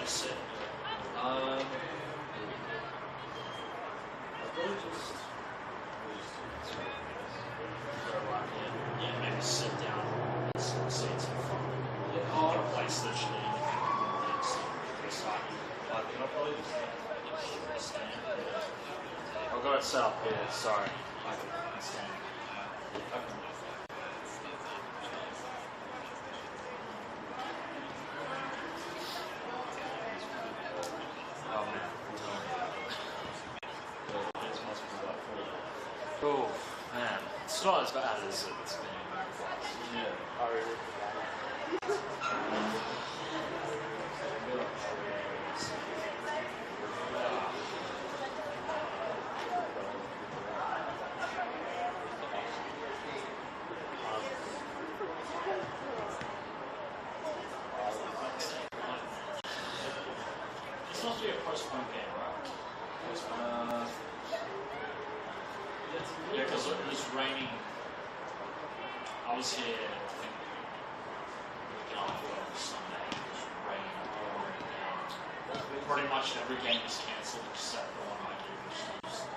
sit? I'll probably just yeah, maybe sit down and some seats in front. yeah, You can place literally next to the side. can I probably just Stand. I'll go and set up here, sorry. I can stand. Oh man. Oh man. It's not as bad as it's been. Yeah. I really. It's supposed to be a postponed game, right? Yeah, because it was raining. I was here, I think, weekend after on Sunday. It was raining pouring down. Pretty much every game was cancelled except the one I did, which was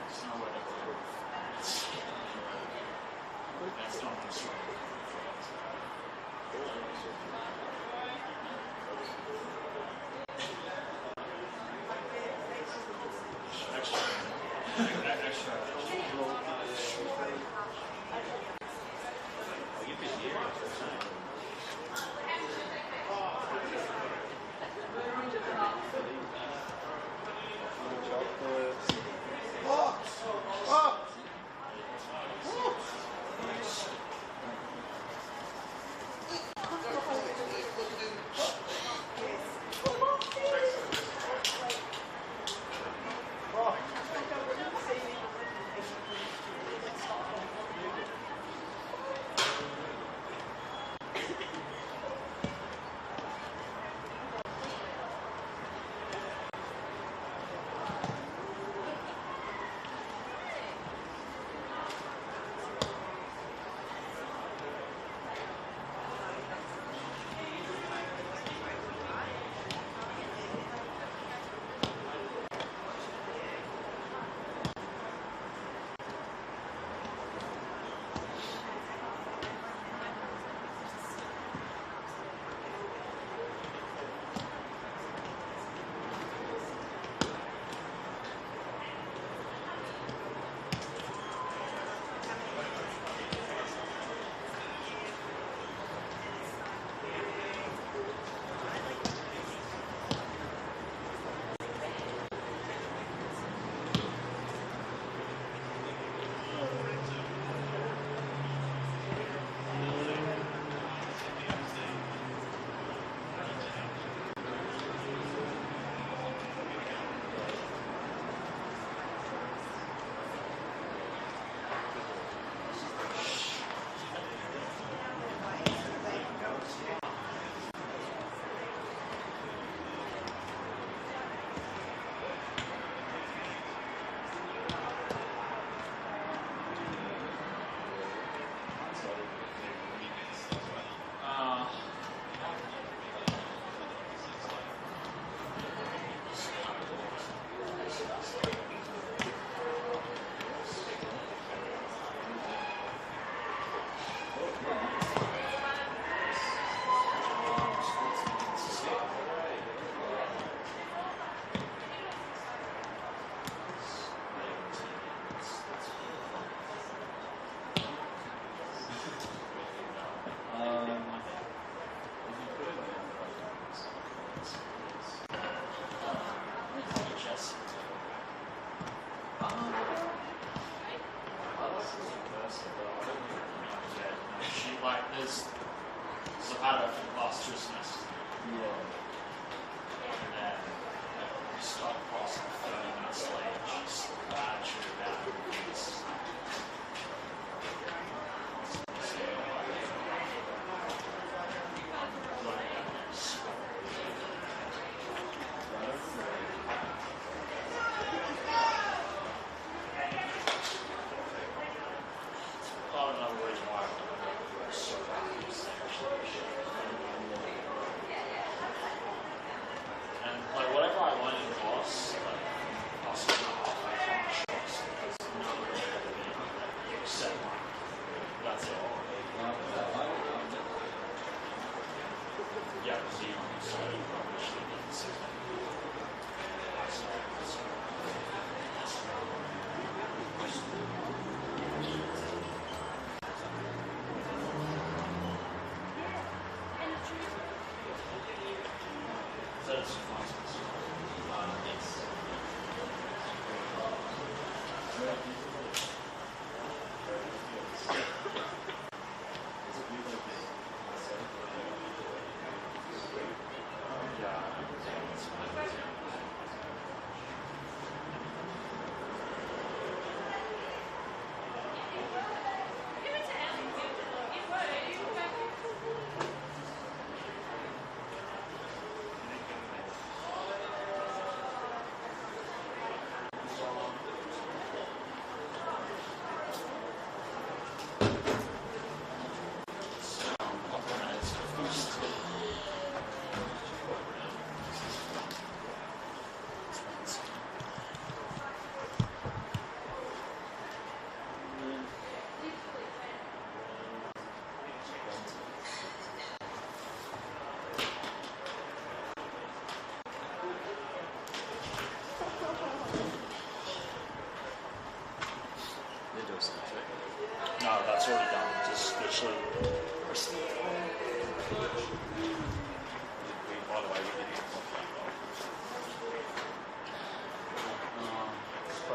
it's nowhere to go. That's not the story. Extra. You've been here for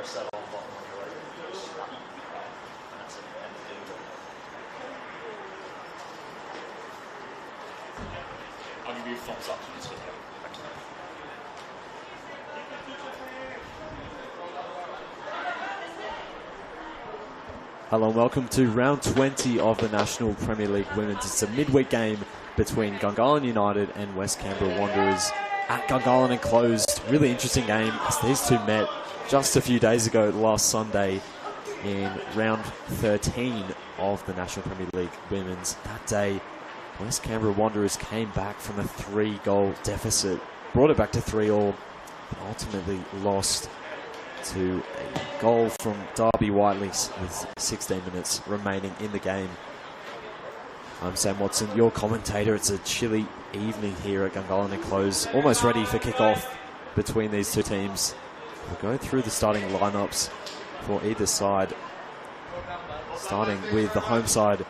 press that on button when you're ready. That's it. I'll give you a thumbs up. Let's go. Hello and welcome to round 20 of the National Premier League Women's. It's a midweek game between Gungahlin United and West Canberra Wanderers at Gungahlin Enclosed. Really interesting game as these two met just a few days ago, last Sunday, in round 13 of the National Premier League Women's. That day, West Canberra Wanderers came back from a 3-goal deficit, brought it back to 3-3, but ultimately lost to a goal from Darby Whiteley with 16 minutes remaining in the game. I'm Sam Watson, your commentator. It's a chilly evening here at Gungahlin Enclosed, almost ready for kick-off between these two teams. We'll go through the starting lineups for either side, starting with the home side,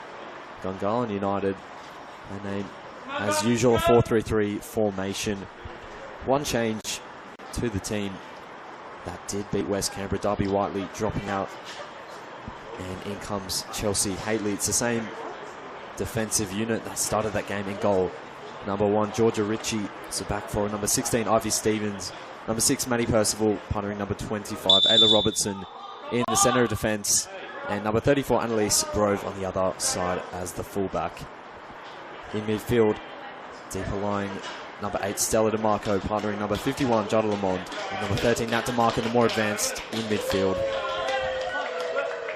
Gungahlin United. They name, as usual, a 4-3-3 formation. One change to the team that did beat West Canberra, Darby Whiteley dropping out, and in comes Chelsea Haitley. It's the same defensive unit that started that game. In goal, number 1 Georgia Ritchie, so back for number 16 Ivy Stevens, number 6 Maddie Percival, partnering number 25 Ayla Robertson in the centre of defence, and number 34 Annalise Grove on the other side as the fullback. In midfield, deeper lying, number 8 Stella DeMarco, partnering number 51 Jada Lamond, and number 13 Nat DeMarco, the more advanced in midfield.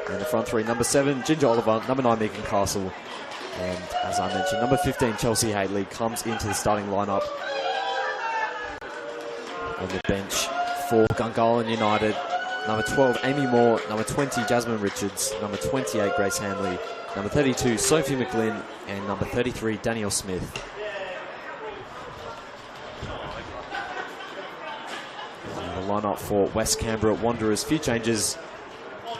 And the front three, number 7 Ginger Oliver, number 9 Megan Castle, and as I mentioned, number 15 Chelsea Haitley comes into the starting lineup. On the bench for Gungahlin United, number 12 Amy Moore, number 20 Jasmine Richards, number 28 Grace Hanley, number 32 Sophie McLean, and number 33 Danielle Smith. Lineup for West Canberra Wanderers. Few changes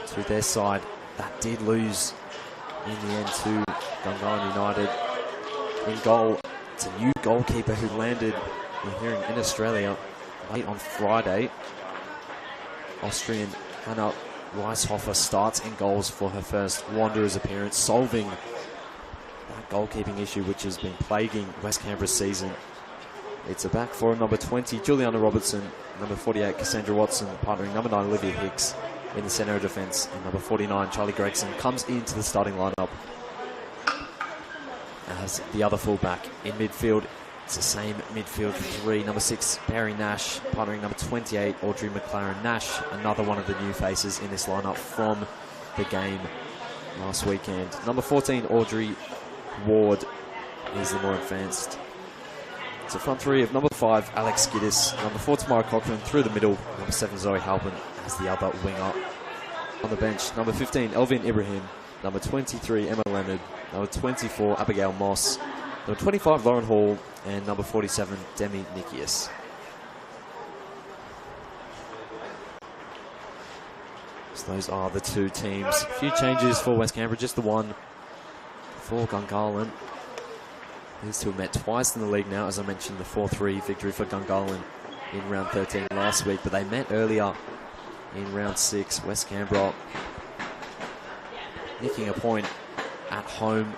to their side that did lose in the end to Gungahlin United. In goal, it's a new goalkeeper who landed, we're hearing, in Australia late on Friday. Austrian Hannah Weishofer starts in goals for her first Wanderers appearance, solving that goalkeeping issue which has been plaguing West Canberra's season. It's a back four, number 20 Juliana Robertson, number 48 Cassandra Watson, partnering number 9 Olivia Hicks in the centre of defence, and number 49 Charlie Gregson comes into the starting lineup as the other fullback. In midfield, it's the same midfield three, number 6 Barry Nash, partnering number 28 Audrey McLaren Nash, another one of the new faces in this lineup from the game last weekend. Number 14 Audrey Ward is the more advanced. It's a front three of number 5 Alex Giddis, number 4 Tamara Cochran through the middle, number 7 Zoe Halpin as the other winger. On the bench, number 15 Elvin Ibrahim, number 23 Emma Leonard, number 24 Abigail Moss, number 25 Lauren Hall, and number 47 Demi Nikias. So those are the two teams. A few changes for West Canberra, just the one for Gungahlin. These two have met twice in the league now, as I mentioned, the 4-3 victory for Gungahlin in round 13 last week, but they met earlier in round 6. West Canberra nicking a point at home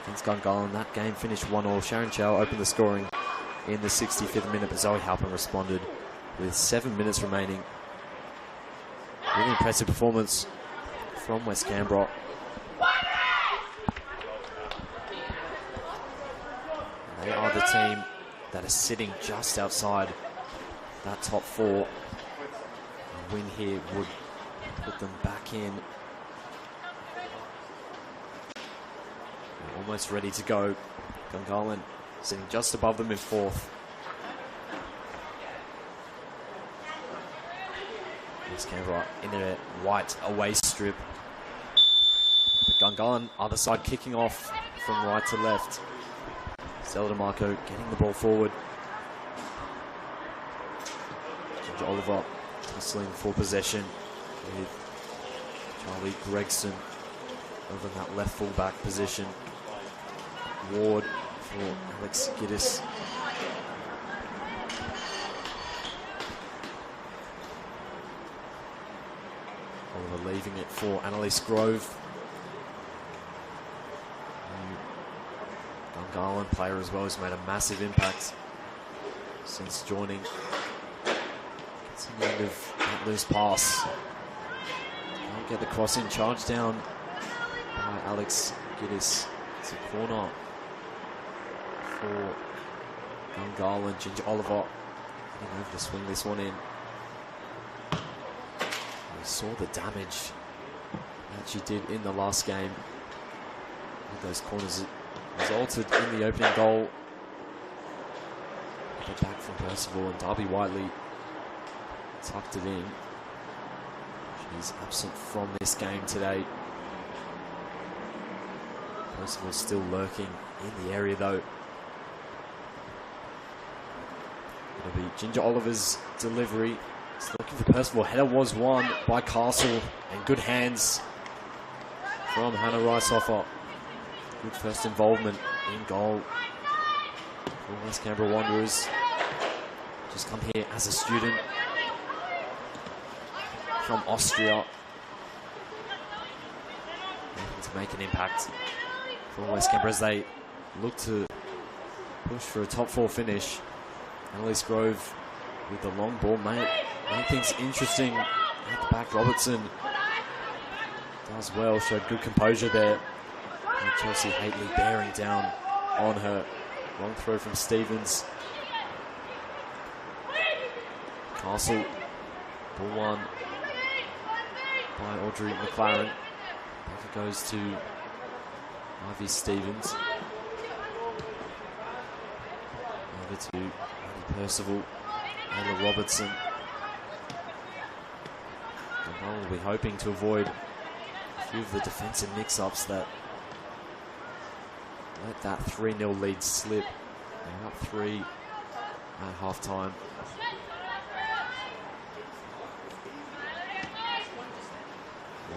against Gungahlin. That game finished 1-1. Sharon Chow opened the scoring in the 65th minute, but Zoe Halpin responded with 7 minutes remaining. Really impressive performance from West Canberra. They are the team that is sitting just outside that top 4. A win here would put them back in. They're almost ready to go. Gungahlin sitting just above them in 4th. West Canberra in their white away strip. But Gungahlin, other side, kicking off from right to left. Stella DeMarco getting the ball forward. Ginger Oliver tussling for possession with Charlie Gregson over in that left fullback position. Ward for Alex Giddis. leaving it for Annalise Grove. Gungahlin player as well, who's made a massive impact since joining. Gets in the end of that loose pass. Can't get the cross in. Charge down by Alex Giddis. It's a corner for Gungahlin. Ginger Oliver heading over to swing this one in. We saw the damage that she did in the last game with those corners. It resulted in the opening goal. Get back from Percival, and Darby Whiteley tucked it in. She's absent from this game today. Percival still lurking in the area though. It'll be Ginger Oliver's delivery. It's looking for Percival. Header was won by Castle, and good hands from Hannah Ricehofer. Good first involvement in goal for West Canberra Wanderers. Just come here as a student from Austria. Looking to make an impact for West Canberra as they look to push for a top 4 finish. Annalise Grove with the long ball made things interesting at the back. Robertson does well, showed good composure there. And Chelsea Haitley bearing down on her. Long throw from Stevens. Castle, ball won by Audrey McLaren. Back it goes to Ivy Stevens. Over to Annie Percival, Ayla Robertson. And will be hoping to avoid a few of the defensive mix-ups that let that 3-0 lead slip. They're up 3 at half-time.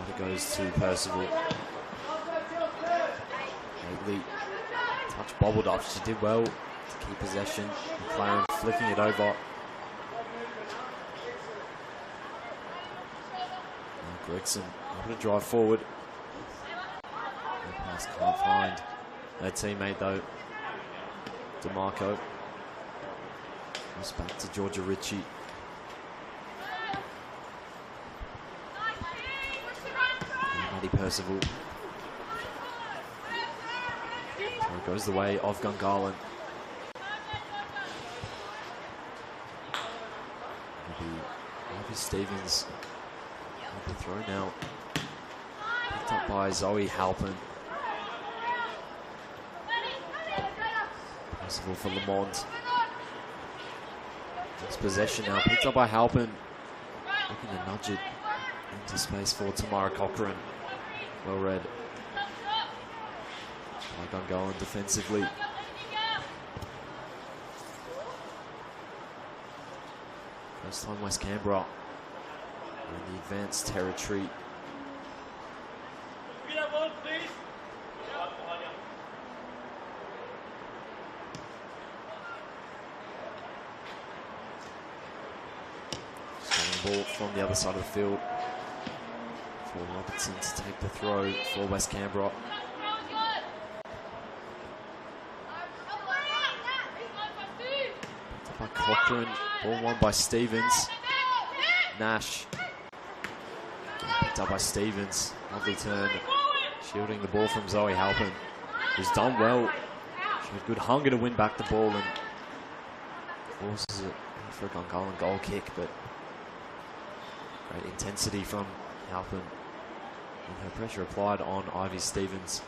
It goes to Percival. Haitley touch bobbled up. She did well to keep possession. McLaren flicking it over. Now Gregson able to drive forward. The pass can't find her teammate though. DeMarco. Goes back to Georgia Ritchie. Maddie Percival. So it goes the way of Gungahlin. It'll be Ivy Stevens at the throw now. Picked up by Zoe Halpin. Percival for Lamont. It's possession now. Picked up by Halpin. Looking to nudge it into space for Tamara Cochran. Well read by Gungahlin defensively. First time West Canberra in the advanced territory. Ball from the other side of the field for Robertson to take the throw for West Canberra. Picked up by Cochran, ball won by Stevens. Nash picked up by Stevens. Lovely turn, shielding the ball from Zoe Halpin, who's done well. She had good hunger to win back the ball and forces it for a Gungahlin goal kick, but great intensity from Halpin and her pressure applied on Ivy Stevens.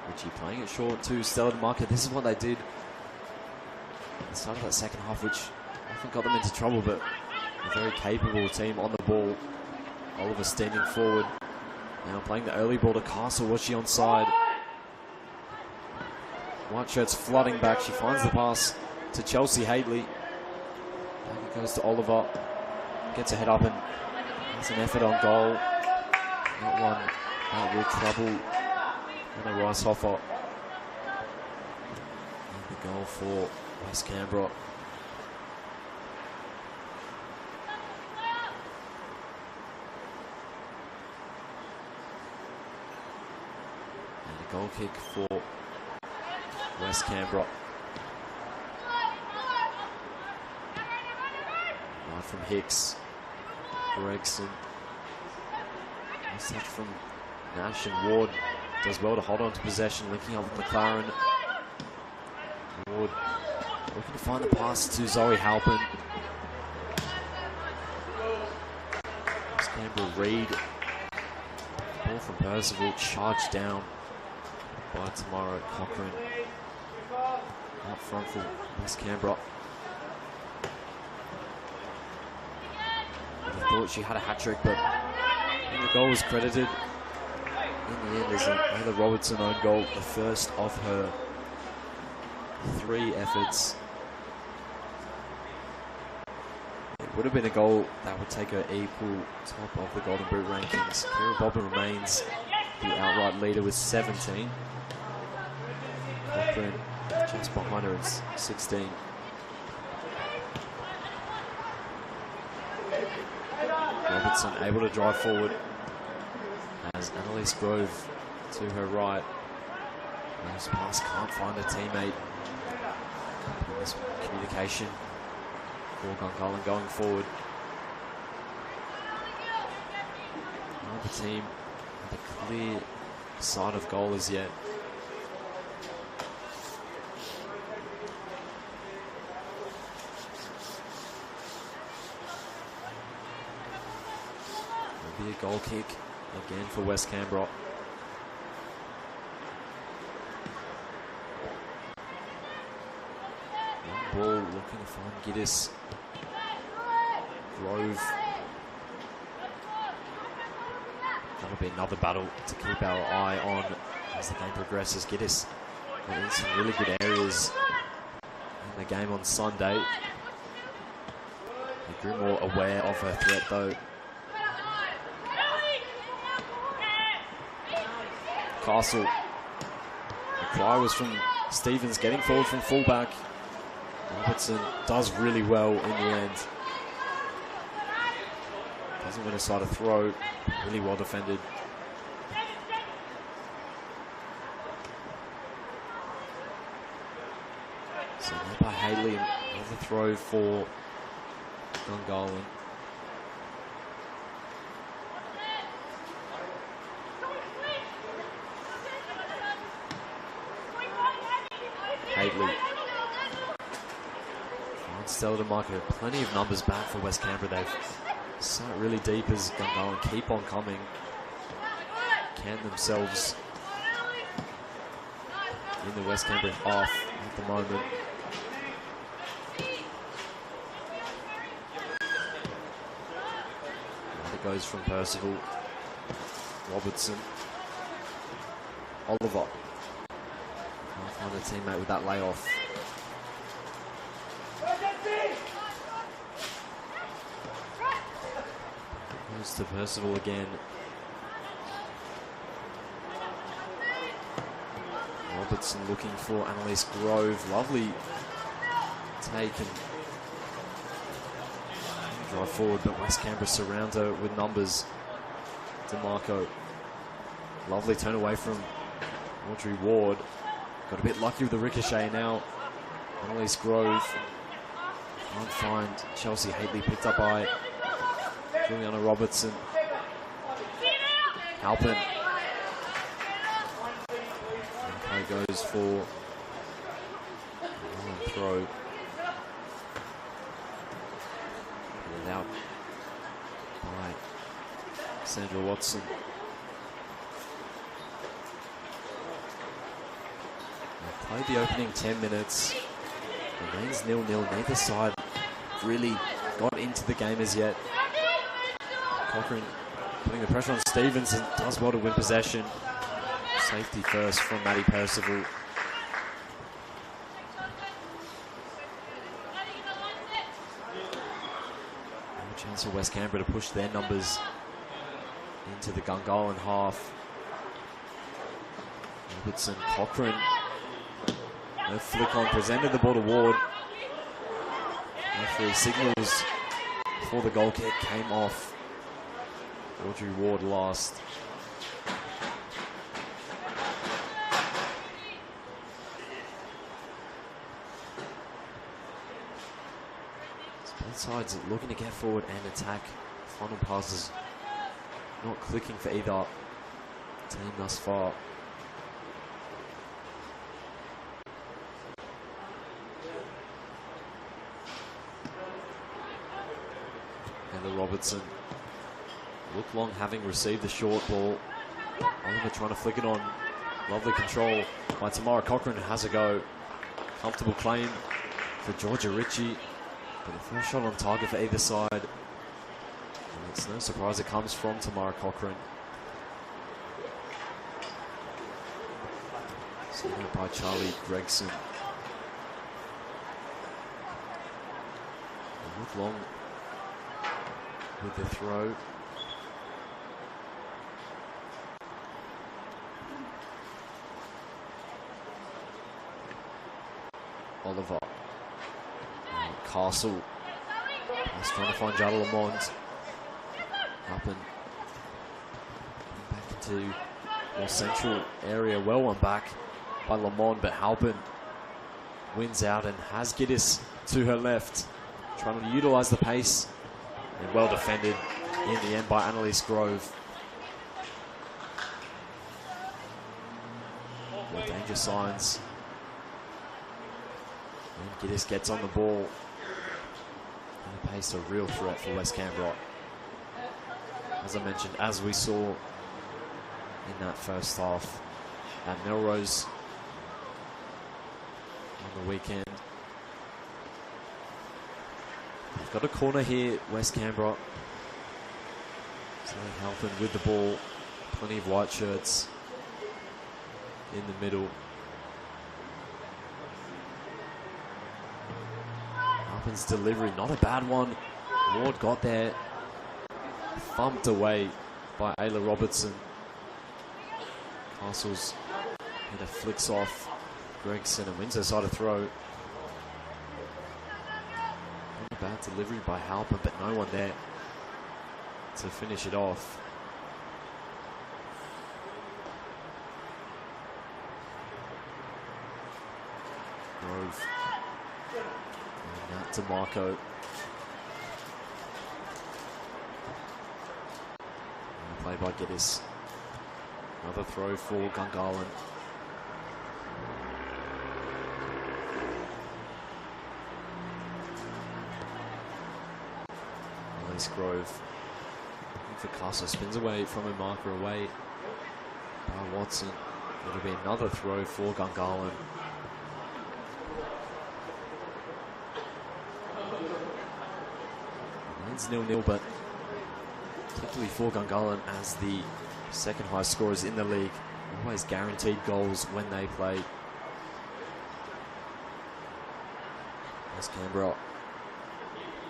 Ritchie playing it short to Stella DeMarco. This is what they did at the start of that second half, which I think got them into trouble, but a very capable team on the ball. Oliver standing forward. Now playing the early ball to Castle. Was she onside? White shirts flooding back. She finds the pass to Chelsea Haitley. Back it goes to Oliver. Gets her head up and That's an effort on goal. Not one that will trouble Anna Ricehofer. And the goal for West Canberra. And a goal kick for West Canberra. Right from Hicks. Gregson. Nice touch from Nash, and Ward does well to hold on to possession, linking up with McLaren. Ward looking to find the pass to Zoe Halpin. West Canberra Reid. Ball from Percival, charged down by Tamara Cochrane. Up front for West Canberra. I thought she had a hat-trick, but the goal was credited. In the end, is another Robertson own goal, the first of her 3 efforts. It would have been a goal that would take her equal top of the Golden Boot rankings. Kira Bobbin remains the outright leader with 17. Cochrane just behind her at 16. Robertson able to drive forward as Annalise Grove to her right. This pass can't find a teammate. This communication for Gungahlin going forward. Neither team with a clear sight of goal as yet. Be a goal kick again for West Canberra. Long ball looking to find Giddis. Grove. That'll be another battle to keep our eye on as the game progresses. Giddis got in some really good areas in the game on Sunday. Grimore aware of her threat though. Castle. The try was from Stevens getting forward from fullback. Robertson does really well in the end. Doesn't win a side of throw. Really well defended. So led by Haley, another throw for Gungahlin. Haley. Stella DeMarco, plenty of numbers back for West Canberra. They've sat really deep as Gungahlin keep on coming. Count themselves in the West Canberra half at the moment. And it goes from Percival, Robertson, Oliver. Can't find a teammate with that layoff. Goes to Percival again. Robertson looking for Annalise Grove. Lovely take and drive forward, but West Canberra surround her with numbers. DeMarco. Lovely turn away from Audrey Ward. Got a bit lucky with the ricochet now. Annalise Grove. Can't find Chelsea Haley, picked up by Juliana Robertson. Halpin. And play goes for a long throw. Pulled out by Sandra Watson. They played the opening 10 minutes. Remains 0-0. Neither side really got into the game as yet. Cochrane putting the pressure on Stevens and does well to win possession. Safety first from Maddie Percival. Chance for West Canberra to push their numbers into the Gungahlin half. Robertson, Cochrane. No flick on, presented the ball to Ward. Referee signals before the goal kick came off. Audrey Ward last. Both sides looking to get forward and attack. Final passes not clicking for either team thus far. Heather Robertson. Look Long having received the short ball. Oliver trying to flick it on. Lovely control by Tamara Cochrane, who has a go. Comfortable claim for Georgia Ritchie. But the first shot on target for either side. And it's no surprise it comes from Tamara Cochrane. Centered by Charlie Gregson. Look Long with the throw. Oliver. Castle. He's trying to find Jada Lamont. Halpin. Back into more central area. Well one back by Lamont, but Halpin wins out and has Giddis to her left. Trying to utilise the pace. And well defended in the end by Annalise Grove. No danger signs. And Giddis gets on the ball. And the pace a real threat for West Canberra. As I mentioned, as we saw in that first half at Melrose on the weekend. We've got a corner here, West Canberra. So Halpin with the ball. Plenty of white shirts in the middle. Halpin's delivery, not a bad one. Ward got there. Thumped away by Ayla Robertson. Castles header flicks off Gregson and wins her side of throw. Not a bad delivery by Halpin, but no one there to finish it off. Grove. And that to Marco. Play by Giddis. Another throw for Gungahlin. Elise Grove. Looking for Castle. Spins away from a marker away by Watson. It'll be another throw for Gungahlin. It's 0-0, but particularly for Gungahlin as the second highest scorers in the league. Always guaranteed goals when they play. West Canberra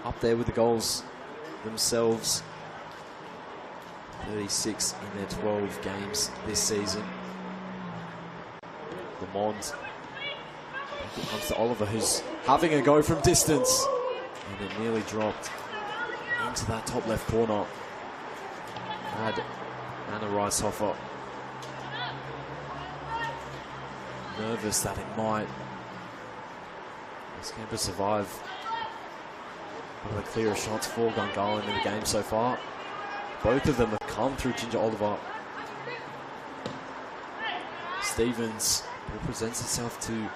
up there with the goals themselves. 36 in their 12 games this season. Lamont. It comes to Oliver, who's having a go from distance. And it nearly dropped into that top left corner. Had Anna Ricehofer nervous that it might. West Canberra survive. One of the clearest shots for Gungahlin in the game so far. Both of them have come through Ginger Oliver. Stevens presents itself to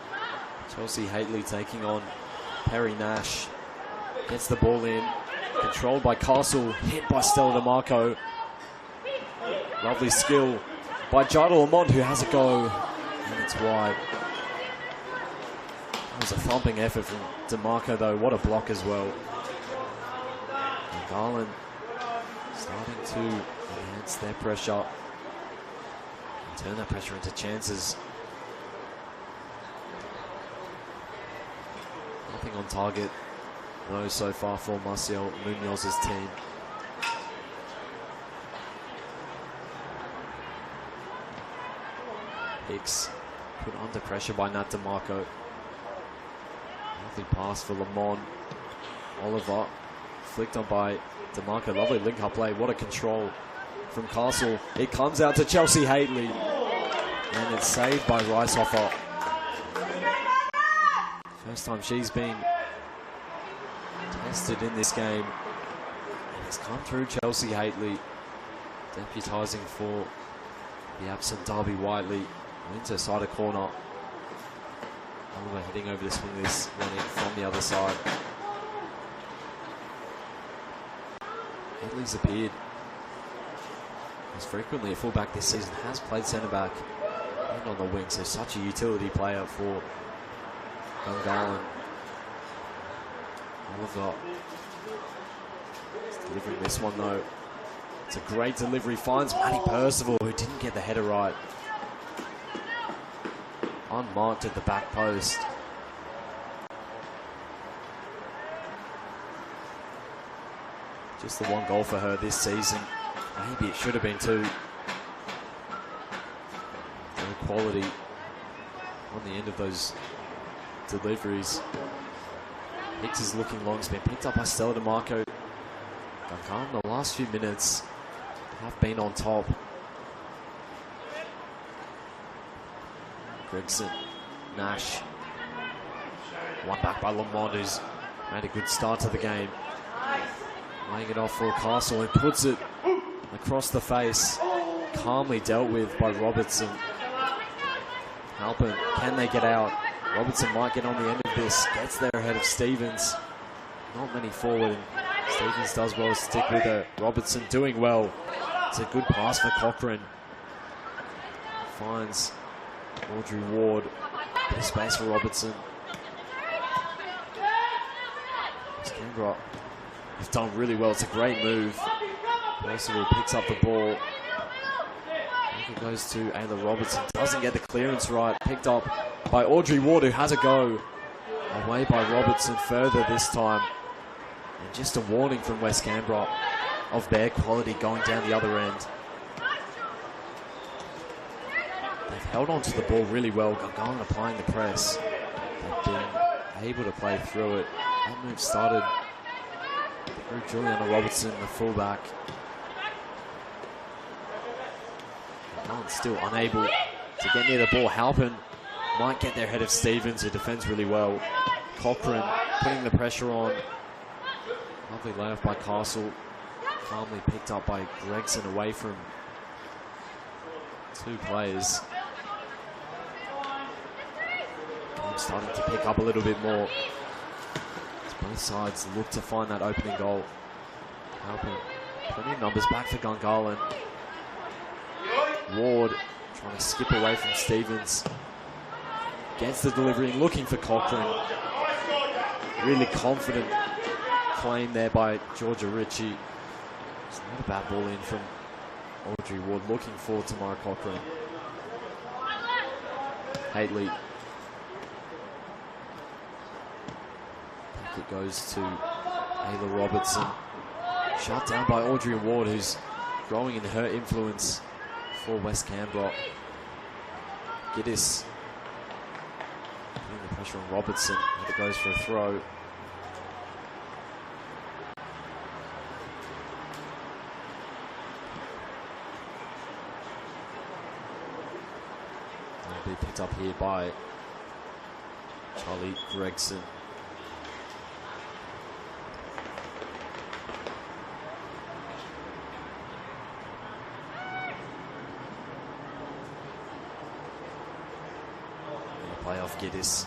Chelsea Haitley taking on Perry Nash. Gets the ball in. Controlled by Castle. Hit by Stella DeMarco. Lovely skill by Jada Lamont, who has a go. And it's wide. That was a thumping effort from DeMarco, though. What a block as well. And Garland starting to enhance their pressure. And turn that pressure into chances. Nothing on target No, so far for Marcial Munoz's team. Hicks put under pressure by Nat DeMarco. Lovely pass for Lamont. Oliver flicked on by DeMarco. Lovely link-up play. What a control from Castle. It comes out to Chelsea Haitley. And it's saved by Ricehofer. First time she's been tested in this game. And it's come through Chelsea Haitley, deputising for the absent Darby Whiteley. Winter side of corner. Oliver heading over the swing, this one in from the other side. Haitley's appeared as frequently a fullback this season, has played centre back and on the wing, so such a utility player for Gungahlin. Oliver is delivering this one though. It's a great delivery, finds Matty Percival, who didn't get the header right. Unmarked at the back post. Just the one goal for her this season. Maybe it should have been two. No quality on the end of those deliveries. Hicks is looking long. It's been picked up by Stella DeMarco. Gungahlin, the last few minutes have been on top. Gregson, Nash. One back by Lamont, who's made a good start to the game. Laying it off for Castle and puts it across the face. Calmly dealt with by Robertson. Halpin, can they get out? Robertson might get on the end of this. Gets there ahead of Stevens. Not many forward, and Stevens does well to stick with her. Robertson doing well. It's a good pass for Cochrane. Finds Audrey Ward. Bit of space for Robertson. Canberra have done really well. It's a great move. Percival picks up the ball. I think it goes to Ayla Robertson. Doesn't get the clearance right. Picked up by Audrey Ward, who has a go. Away by Robertson further this time. And just a warning from West Canberra of their quality going down the other end. They've held on to the ball really well. Gungahlin applying the press. They've been able to play through it. That move started through Juliana Robertson, the fullback. Gungahlin still unable to get near the ball. Halpin might get there ahead of Stevens, who defends really well. Cochrane putting the pressure on. Lovely layoff by Castle. Calmly picked up by Gregson away from two players. Game starting to pick up a little bit more. Both sides look to find that opening goal. Halpin, plenty of numbers back for Gungahlin. Ward trying to skip away from Stevens. Gets the delivery, looking for Cochrane. Really confident claim there by Georgia Ritchie. It's not a bad ball in from Audrey Ward, looking for Tamara Cochrane. Haitley. It goes to Ayla Robertson. Shut down by Audrey Ward, who's growing in her influence for West Canberra. Giddis putting the pressure on Robertson. And it goes for a throw. It'll be picked up here by Charlie Gregson. Play off Giddis.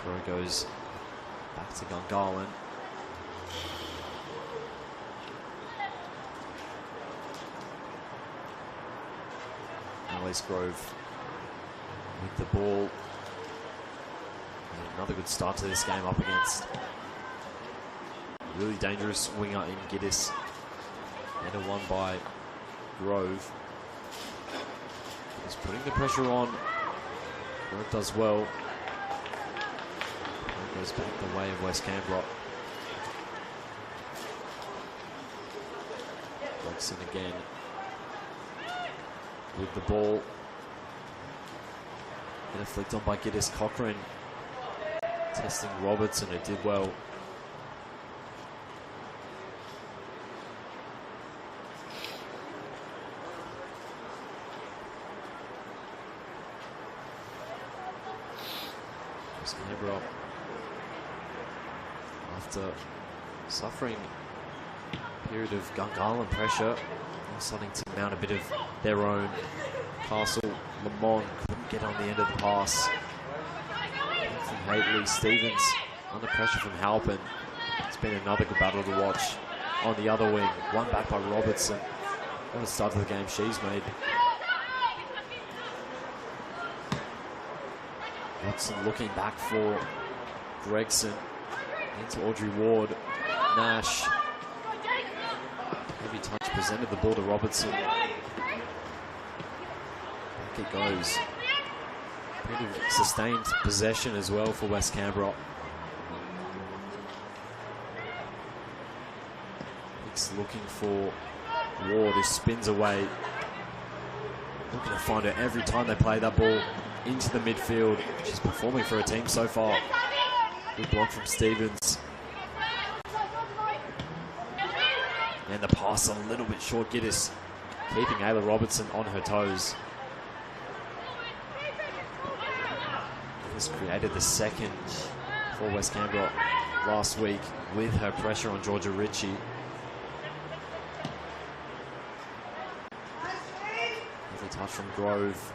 Throw goes back to Gungahlin. Alice Grove with the ball. And another good start to this game up against really dangerous winger in Giddis. And a one by Grove. He's putting the pressure on. Grove does well. It goes back the way of West Canberra. Gregson again with the ball. Get it flicked on by Giddis. Cochrane testing Robertson, who did well. Canberra, after suffering a period of Gungahlin pressure, starting to mount a bit of their own. Castle, Lamont couldn't get on the end of the pass. From Hately, Stevens under pressure from Halpin. It's been another good battle to watch on the other wing. One back by Robertson. What a start to the game she's made. Watson looking back for Gregson into Audrey Ward. Nash, heavy touch, presented the ball to Robertson. Back it goes. Bit of sustained possession as well for West Canberra. Hicks looking for Ward, who spins away. Looking to find her every time they play that ball into the midfield. She's performing for her team so far. Good block from Stevens. And the pass a little bit short. Giddis keeping Ayla Robertson on her toes. Giddis created the second for West Canberra last week with her pressure on Georgia Ritchie. Lovely touch from Grove.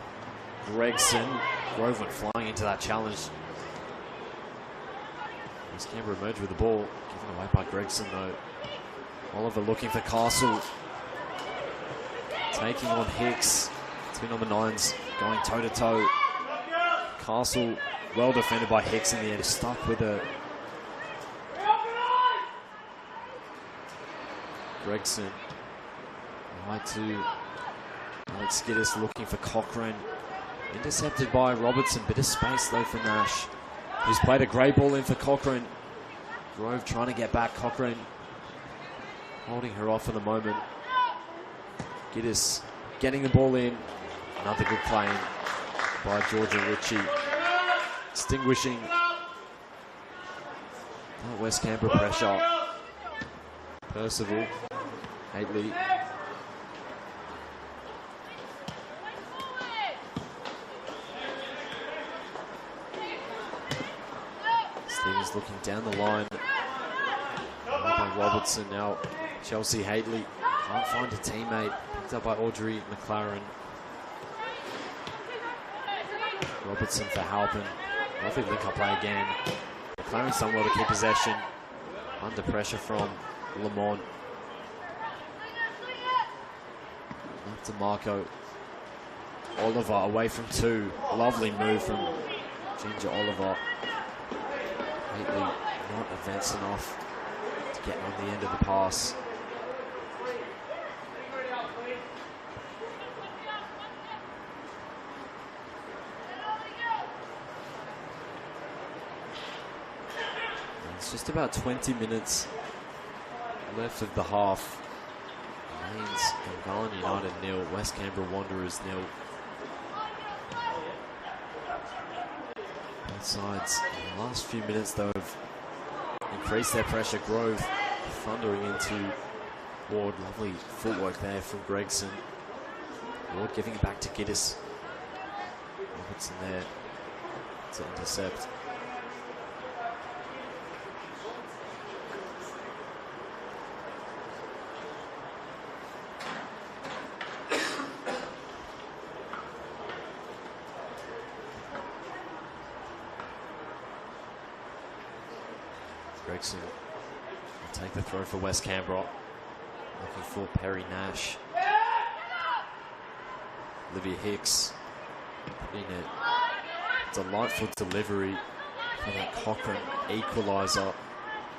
Gregson. Grove went flying into that challenge. West Canberra emerged with the ball. Given away by Gregson though. Oliver looking for Castle. Taking on Hicks. Two number 9s going toe to toe. Castle well defended by Hicks in the end. Stuck with her. Gregson. Right to Alex Giddis looking for Cochrane. Intercepted by Robertson. Bit of space though for Nash, who's played a great ball in for Cochrane. Grove trying to get back. Cochrane holding her off for the moment. Giddis getting the ball in. Another good play by Georgia Ritchie. Extinguishing that West Canberra pressure. Percival. Hately. Stevens looking down the line. By Robertson now. Chelsea Hately can't find a teammate. Picked up by Audrey McLaren. Robertson for Halpin. Lovely link-up play again. McLaren's done well to keep possession. Under pressure from Lamont. Up to Marco. Oliver away from 2. Lovely move from Ginger Oliver. Hately not advanced enough to get on the end of the pass. It's just about 20 minutes left of the half. It means Gungahlin United 0, West Canberra Wanderers 0. Both sides in the last few minutes though have increased their pressure. Grove thundering into Ward. Lovely footwork there from Gregson. Ward giving it back to Giddis. Robertson there to intercept. Gregson will take the throw for West Canberra. Looking for Perry Nash. Olivia Hicks in a delightful delivery for that Cochrane equaliser.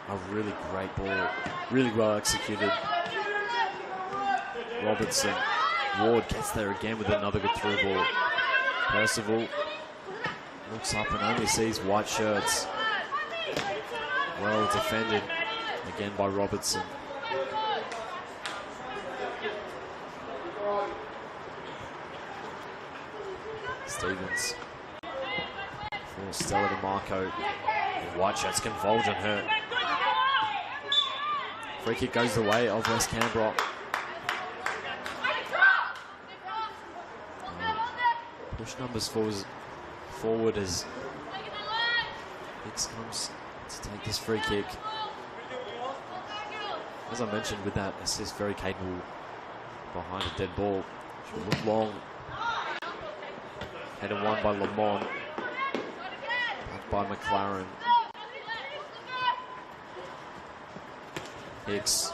A really great ball. Really well executed. Robertson. Ward gets there again with another good through ball. Percival looks up and only sees white shirts. Well defended again by Robertson. Stevens for Stella DeMarco. The white shirts can bulge on her. Free kick goes the way of West Canberra. Push numbers forward as Hicks comes to take this free kick. As I mentioned, with that assist, very capable behind a dead ball. She'll look long. Header won by Lamont. Back by McLaren. Hicks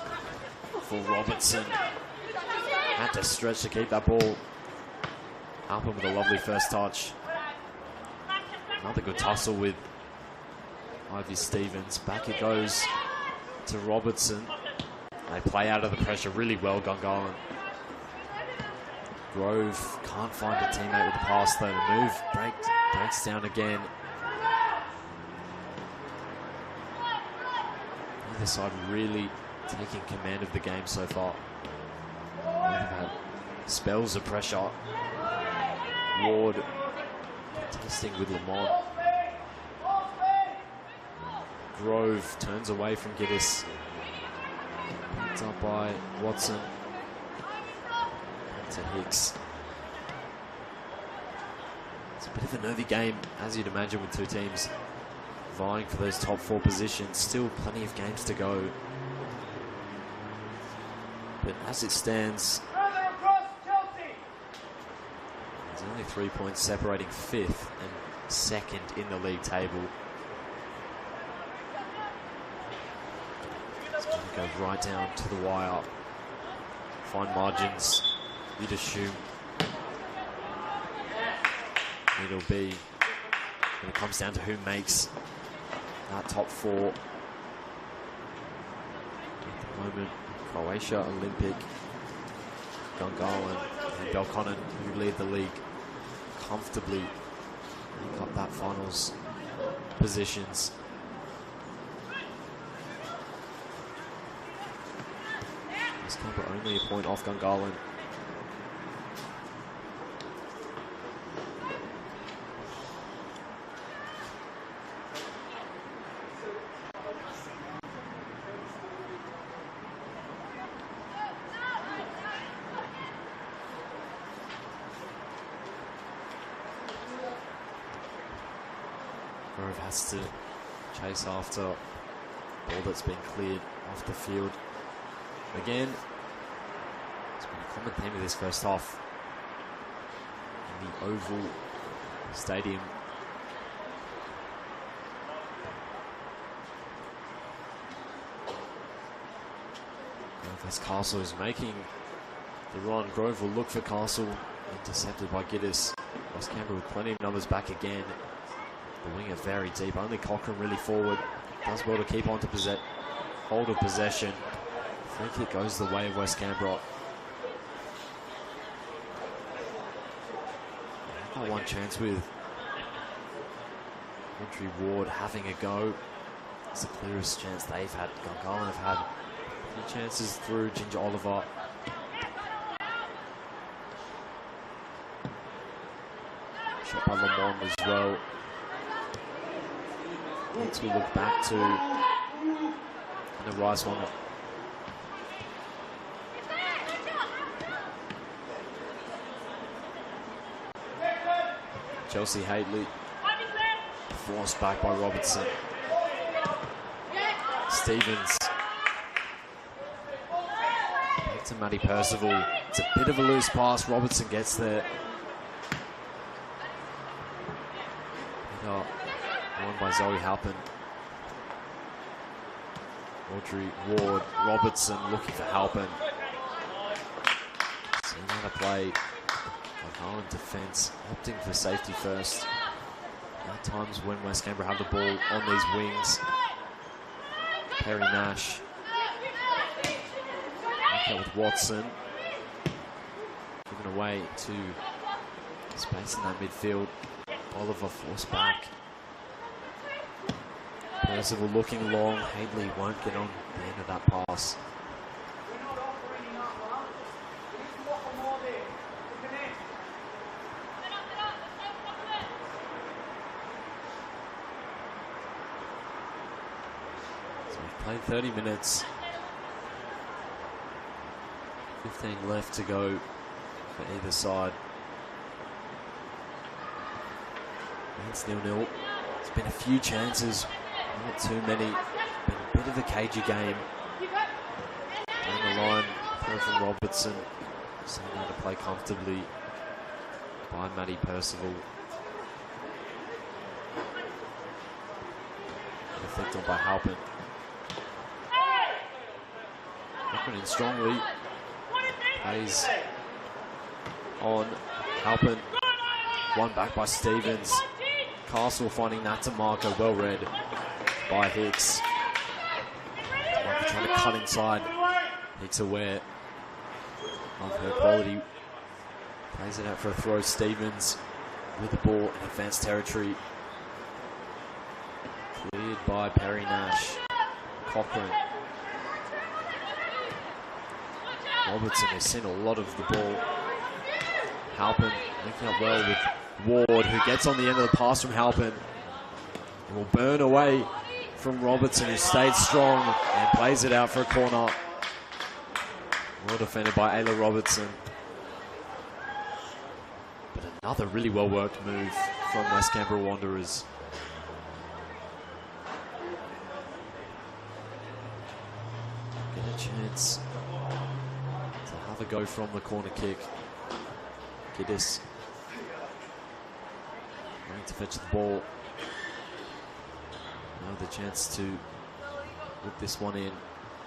for Robertson. Had to stretch to keep that ball. Alpin with a lovely first touch. Another good tussle with Ivy Stevens. Back it goes to Robertson. They play out of the pressure really well, Gungahlin. Grove can't find a teammate with the pass though. The move breaks down again. Either side really taking command of the game so far. They've had spells of pressure. Ward contesting with Lamont. Grove turns away from Giddis. Picked up by Watson. Back to Hicks. It's a bit of a nervy game, as you'd imagine, with two teams vying for those top 4 positions. Still plenty of games to go. But as it stands, there's only 3 points separating 5th and 2nd in the league table. It's going to go right down to the wire. Fine margins, you'd assume it'll be when it comes down to who makes that top 4. At the moment, Croatia, Olympic, Gungahlin and Belconnen, who lead the league comfortably, make up that finals positions. West Canberra only a point off Gungahlin. Grove has to chase after a ball that's been cleared off the field. Again, it's been a common theme of this first half in the Oval Stadium. Grove as Castle is making the run. Grove will look for Castle, intercepted by Giddis. West Canberra with plenty of numbers back again. The winger very deep, only Cochrane really forward. Does well to keep on to hold of possession. Free kick goes the way of West Canberra. Got one chance with Audrey Ward having a go. It's the clearest chance they've had. Gungahlin have had a few chances through Ginger Oliver. Shot by Lamont as well. Hicks will look back to the Rice one. Chelsea Hadley forced back by Robertson. Stevens back to Maddie Percival. It's a bit of a loose pass. Robertson gets there. Won by Zoe Halpin. Audrey Ward, Robertson looking for Halpin. Seeing how to play. Gungahlin defence, opting for safety first. At times when West Canberra have the ball on these wings. Perry Nash. Okay, with Watson. Given away to space in that midfield. Oliver forced back. Percival looking long. Hadley won't get on the end of that pass. Played 30 minutes. 15 left to go for either side. It's 0-0. There's been a few chances, not too many. Been a bit of a cagey game. On the line, throw from Robertson. Seen how to play comfortably by Matty Percival. Effect on by Halpin. Halpin in strongly. Plays on Halpin. One back by Stevens. Castle finding that to Marco. Well read by Hicks. Marco trying to cut inside. Hicks aware of her quality. Plays it out for a throw. Stevens with the ball in advanced territory. Cleared by Perry Nash. Cochrane. Robertson has seen a lot of the ball. Halpin linking up well with Ward, who gets on the end of the pass from Halpin. It will burn away from Robertson, who stayed strong and plays it out for a corner. Well defended by Ayla Robertson. But another really well worked move from West Canberra Wanderers. Get a chance to have a go from the corner kick. Giddis going to fetch the ball. Now the chance to whip this one in.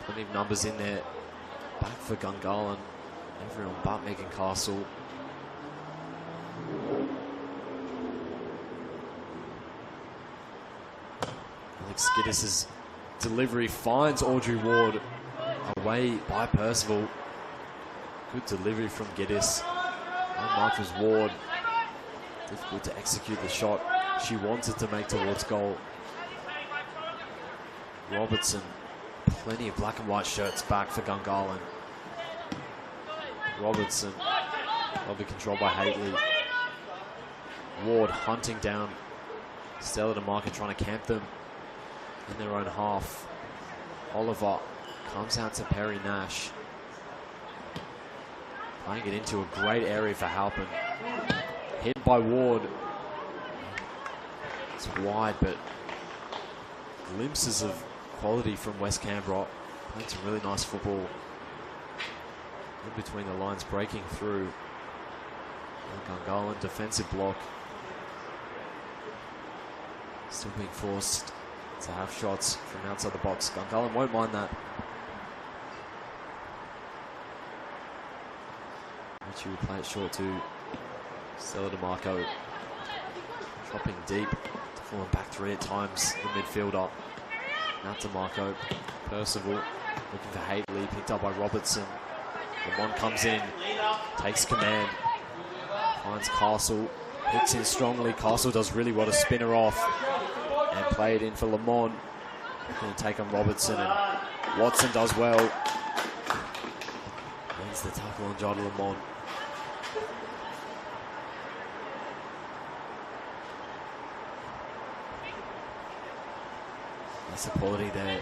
Plenty of numbers in there. Back for Gungahlin. Everyone but Megan Castle. Alex Giddis' delivery finds Audrey Ward. Away by Percival. Good delivery from Giddis. And Marcus Ward. Difficult to execute the shot she wanted to make towards goal. Robertson. Plenty of black and white shirts back for Gungahlin. Robertson. Lovely control by Haitley. Ward hunting down Stella DeMarco, trying to camp them in their own half. Oliver comes out to Perry Nash. Playing it into a great area for Halpin. Hit by Ward. It's wide, but glimpses of quality from West Canberra. Playing some really nice football. In between the lines, breaking through. Gungahlin, defensive block. Still being forced to have shots from outside the box. Gungahlin won't mind that. Richie will play it short to Stella DeMarco. Dropping deep, falling back three at times, the midfielder. Now DeMarco, Percival, looking for Haitley, picked up by Robertson. Lamont comes in, takes command, finds Castle, hits in strongly. Castle does really well to spin her off and play it in for Lamont. Going to take on Robertson, and Watson does well. Wins the tackle on Jada Lamont. That's the quality there.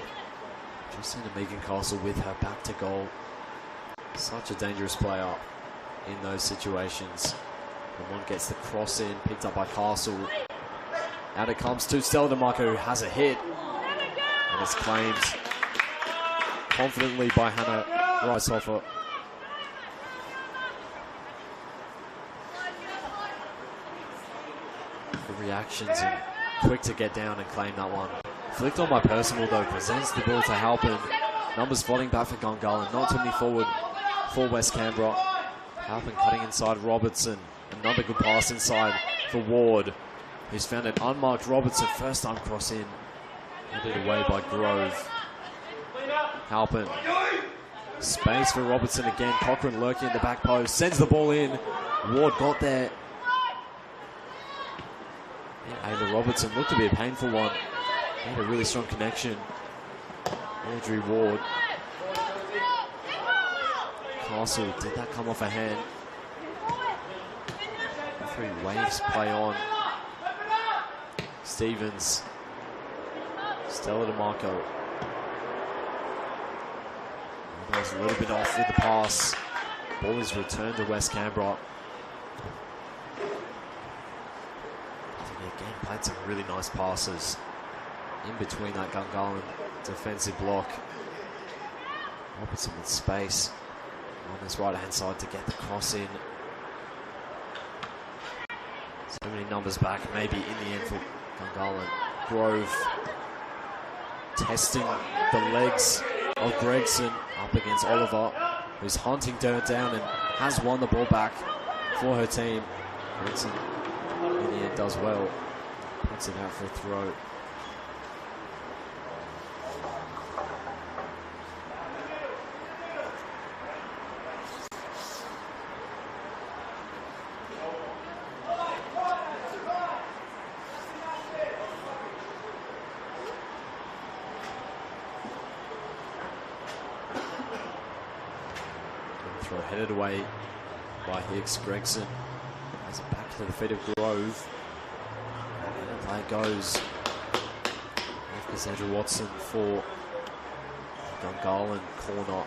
Just into Megan Castle with her back to goal. Such a dangerous player in those situations. Lamont gets the cross in, picked up by Castle. Out it comes to Stella DeMarco, who has a hit. And it's claimed confidently by Hannah Ricehofer. The reactions and quick to get down and claim that one. Flicked on by Percival though, presents the ball to Halpin. Numbers volleying back for Gungahlin, not too many forward for West Canberra. Halpin cutting inside Robertson. Another good pass inside for Ward, who's found an unmarked Robertson. First time cross in. Headed away by Grove. Halpin. Space for Robertson again. Cochrane lurking in the back post. Sends the ball in. Ward got there. Yeah, Ayla Robertson looked to be a painful one. Had a really strong connection. Audrey Ward. Castle, did that come off a hand? Three waves play on. Stevens. Stella DeMarco. That was a little bit off with the pass. Ball is returned to West Canberra. Again, played some really nice passes in between that Gungahlin defensive block. Robertson with space on this right-hand side to get the cross in. So many numbers back, maybe in the end for Gungahlin. Grove testing the legs of Gregson up against Oliver, who's hunting dirt down and has won the ball back for her team. Gregson in the end does well. Puts it out for a throw. Throw headed away by Hicks. Gregson has it back to the feet of Grove. And play goes. Off Cassandra Watson for Gungahlin corner.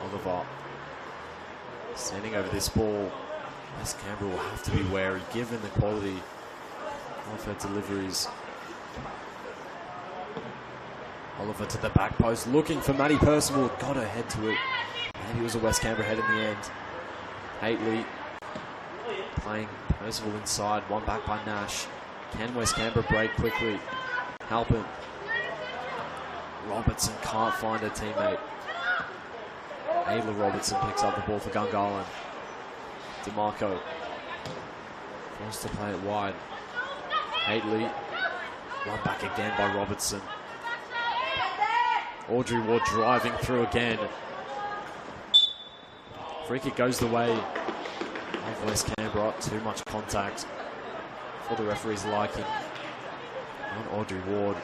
Oliver standing over this ball. West Canberra will have to be wary given the quality of her deliveries. Oliver to the back post, looking for Maddie Percival. Got her head to it. Maybe it was a West Canberra head in the end. Hately playing Percival inside. One back by Nash. Can West Canberra break quickly? Halpin. Robertson can't find her teammate. Ayla Robertson picks up the ball for Gungahlin. DeMarco forced to play it wide. Hately, one back again by Robertson. Audrey Ward driving through again. Free kick goes the way of West Canberra. Too much contact for the referee's liking on Audrey Ward,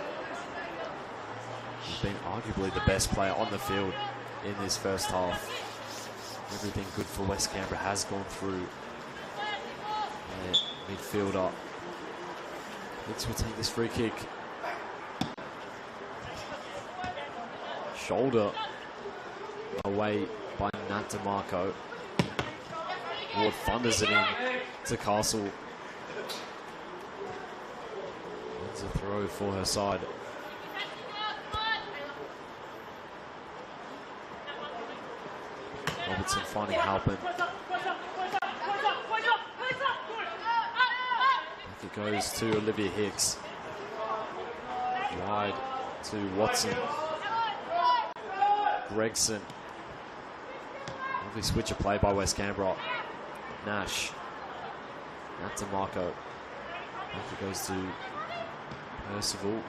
who's been arguably the best player on the field in this first half. Everything good for West Canberra has gone through. Midfielder. Hicks will take this free kick. Shoulder away by Nat DeMarco. Ward thunders it in to Castle. Wins a throw for her side. Robertson finding Halpin. Back it goes to Olivia Hicks. Wide to Watson. Gregson. Lovely switch of play by West Canberra. Nash. Nat DeMarco. Back it goes to Percival.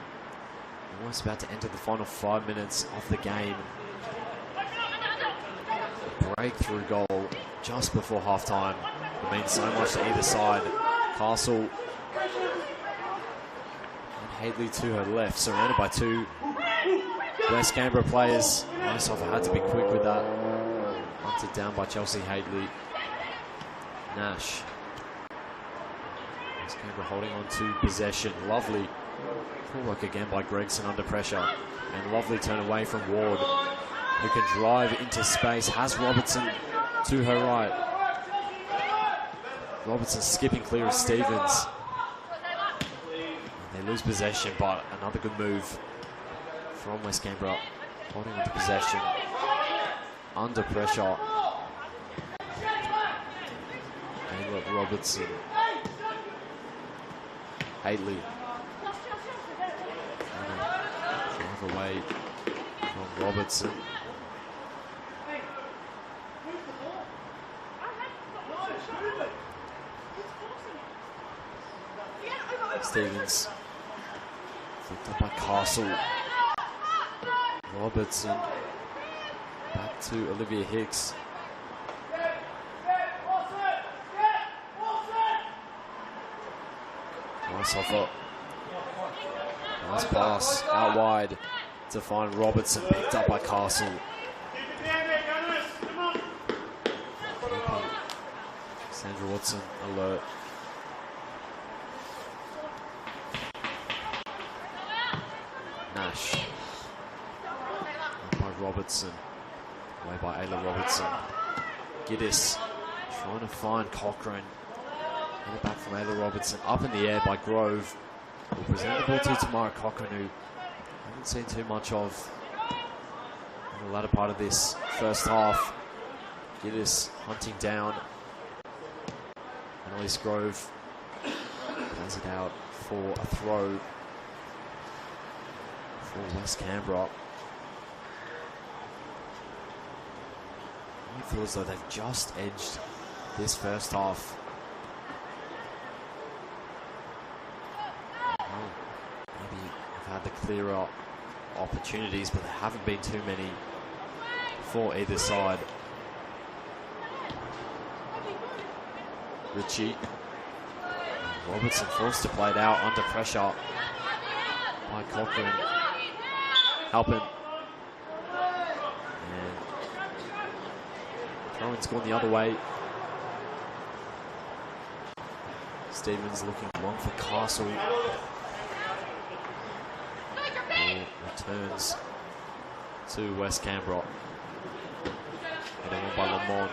Almost about to enter the final 5 minutes of the game. Breakthrough goal just before halftime. It means so much to either side. Castle and Hately to her left, surrounded by two West Canberra players. Nice offer, had to be quick with that. Hunted down by Chelsea Hately. Nash. West Canberra holding on to possession. Lovely full work again by Gregson under pressure. And lovely turn away from Ward, who can drive into space. Has Robertson to her right. Robertson skipping clear of Stevens. And they lose possession, but another good move from West Canberra. Holding on to possession. Under pressure. Ayla Robertson. Hately. Drive away from Robertson. Stevens flipped up by Castle. Robertson back to Olivia Hicks. Nice offer. Nice pass out wide to find Robertson, picked up by Castle. Sandra Watson alert. Nash. Up by Robertson. Away by Ayla Robertson. Giddis trying to find Cochrane. Get it back from Ayla Robertson. Up in the air by Grove. We'll present the ball to Tamara Cochrane, who haven't seen too much of in the latter part of this first half. Giddis hunting down Annalise Grove. Plays it out for a throw for West Canberra. It feels like they've just edged this first half. Well, maybe they've had the clearer opportunities, but there haven't been too many for either side. Ritchie. Robertson forced to play it out under pressure by Cochrane. Halpin. And Cohen's gone the other way. Stevens looking long for Castle. Ball returns to West Canberra. Heading on by Lamont.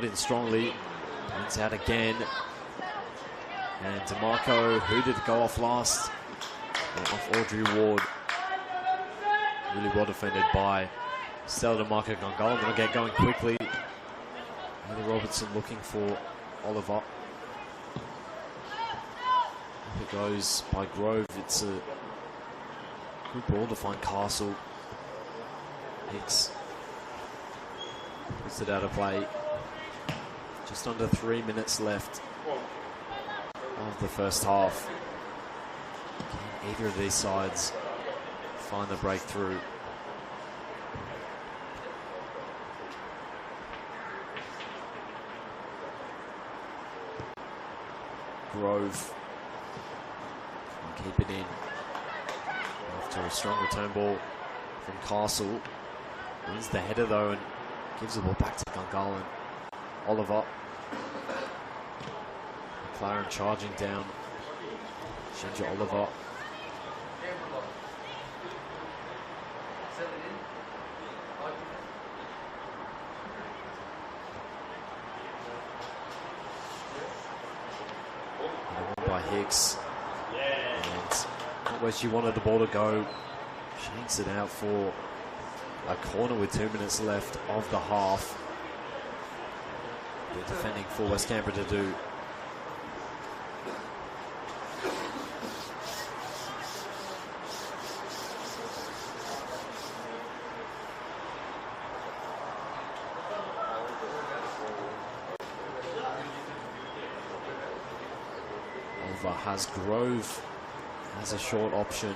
In strongly, points out again, and DeMarco, who did go off last, off Audrey Ward, really well defended by Stella DeMarco. Gungahlin will get going quickly. Heather Robertson looking for Oliver. Up it goes by Grove. It's a good ball to find Castle. Hicks puts it out of play. Just under 3 minutes left of the first half. Can either of these sides find the breakthrough? Grove can keep it in after a strong return ball from Castle. Wins the header though and gives the ball back to Gungahlin. Oliver. McLaren charging down. Shinja Oliver. And by Hicks. And not where she wanted the ball to go. Shanks it out for a corner with 2 minutes left of the half. Defending for West Canberra to do. Oliver has Grove as a short option.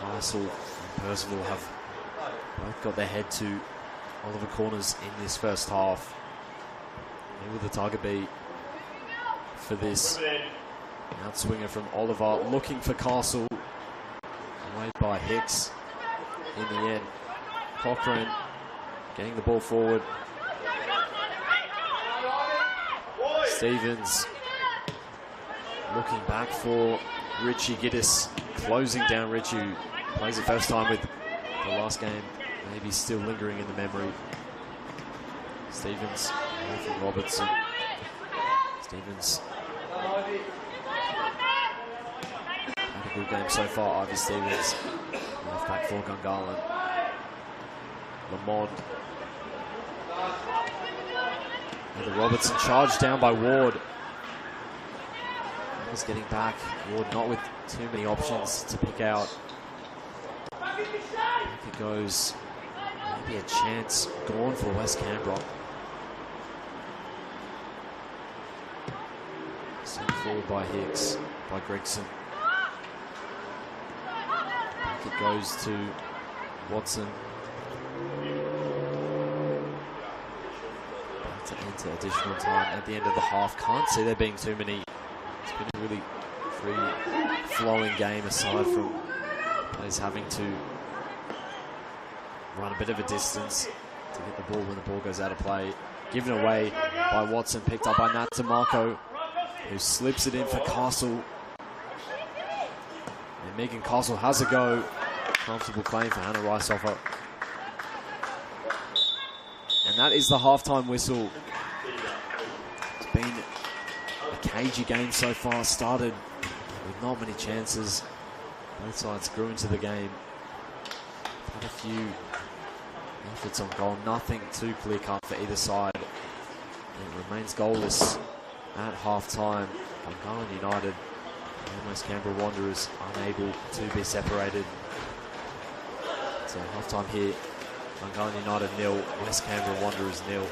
Castle and Percival have both got their head to Oliver corners in this first half. Where will the target be for this? Outswinger from Oliver looking for Castle. Away by Hicks. In the end, Cochrane getting the ball forward. Stevens looking back for Ritchie. Giddis closing down Ritchie. Plays it first time with the last game. Maybe still lingering in the memory. Stevens, away from Robertson. Stevens had a good game so far. Ivy Stevens, left back for Gungahlin. Lamont. And the Robertson charged down by Ward. He's getting back. Ward not with too many options to pick out. Back it goes. Maybe a chance gone for West Canberra. Sent forward by Hicks, by Gregson. Back it goes to Watson. Back to enter additional time at the end of the half. Can't see there being too many. It's been a really free-flowing game aside from players having to run a bit of a distance to get the ball when the ball goes out of play. Given away by Watson, picked up by Nat DeMarco, who slips it in for Castle. And Megan Castle has a go. Comfortable claim for Hannah Riceoffer. And that is the halftime whistle. It's been a cagey game so far. Started with not many chances. Both sides grew into the game. Had a few efforts on goal. Nothing too clear-cut for either side. It remains goalless at half-time. Gungahlin United and West Canberra Wanderers unable to be separated. So half-time here. Gungahlin United 0, West Canberra Wanderers 0.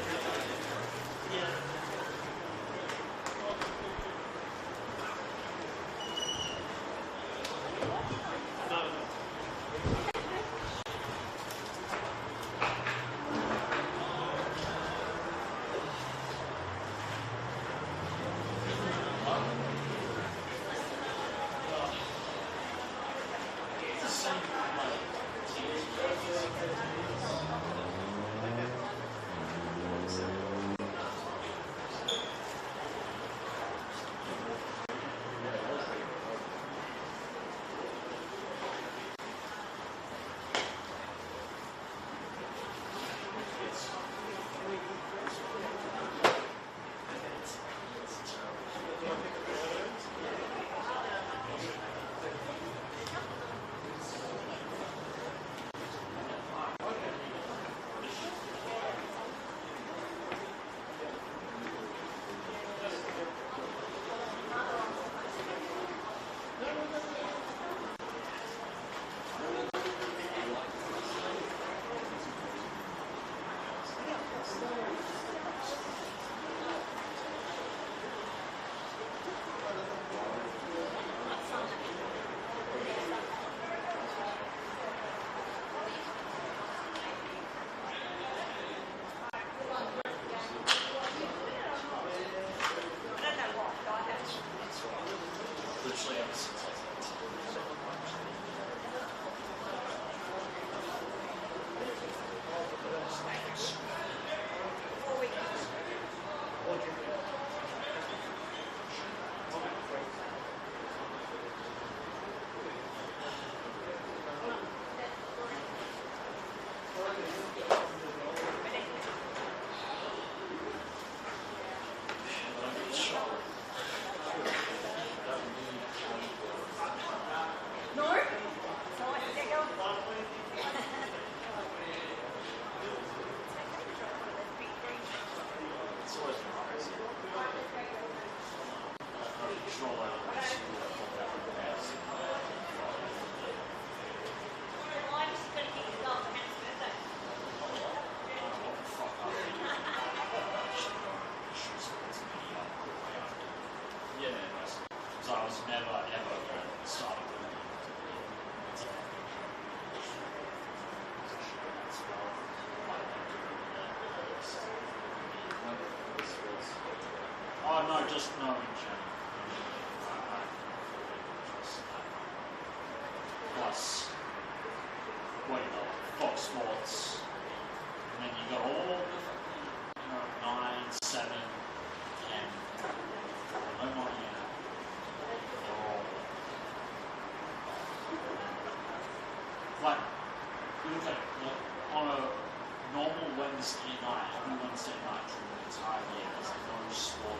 No, just no in general. Plus, what you got? Fox Sports, and then you got all the 9, 7, 10. No more here. They're all like you look at on a normal Wednesday night, every Wednesday night in the entire year, there's no sport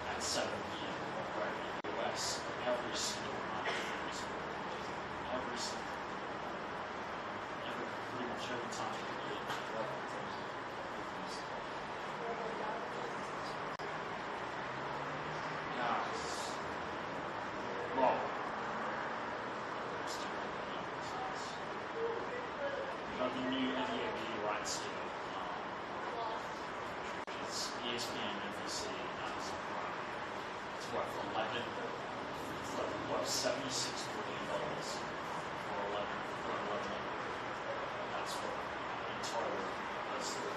at 7 p.m. where in the US, every single night, pretty much every time of the year. Yeah. Well, you got the new NPL rights deal. It's ESPN, NBC, Amazon Prime. It's what, for 11? It's like, what, $76 billion for 11? That's what, in total, that's the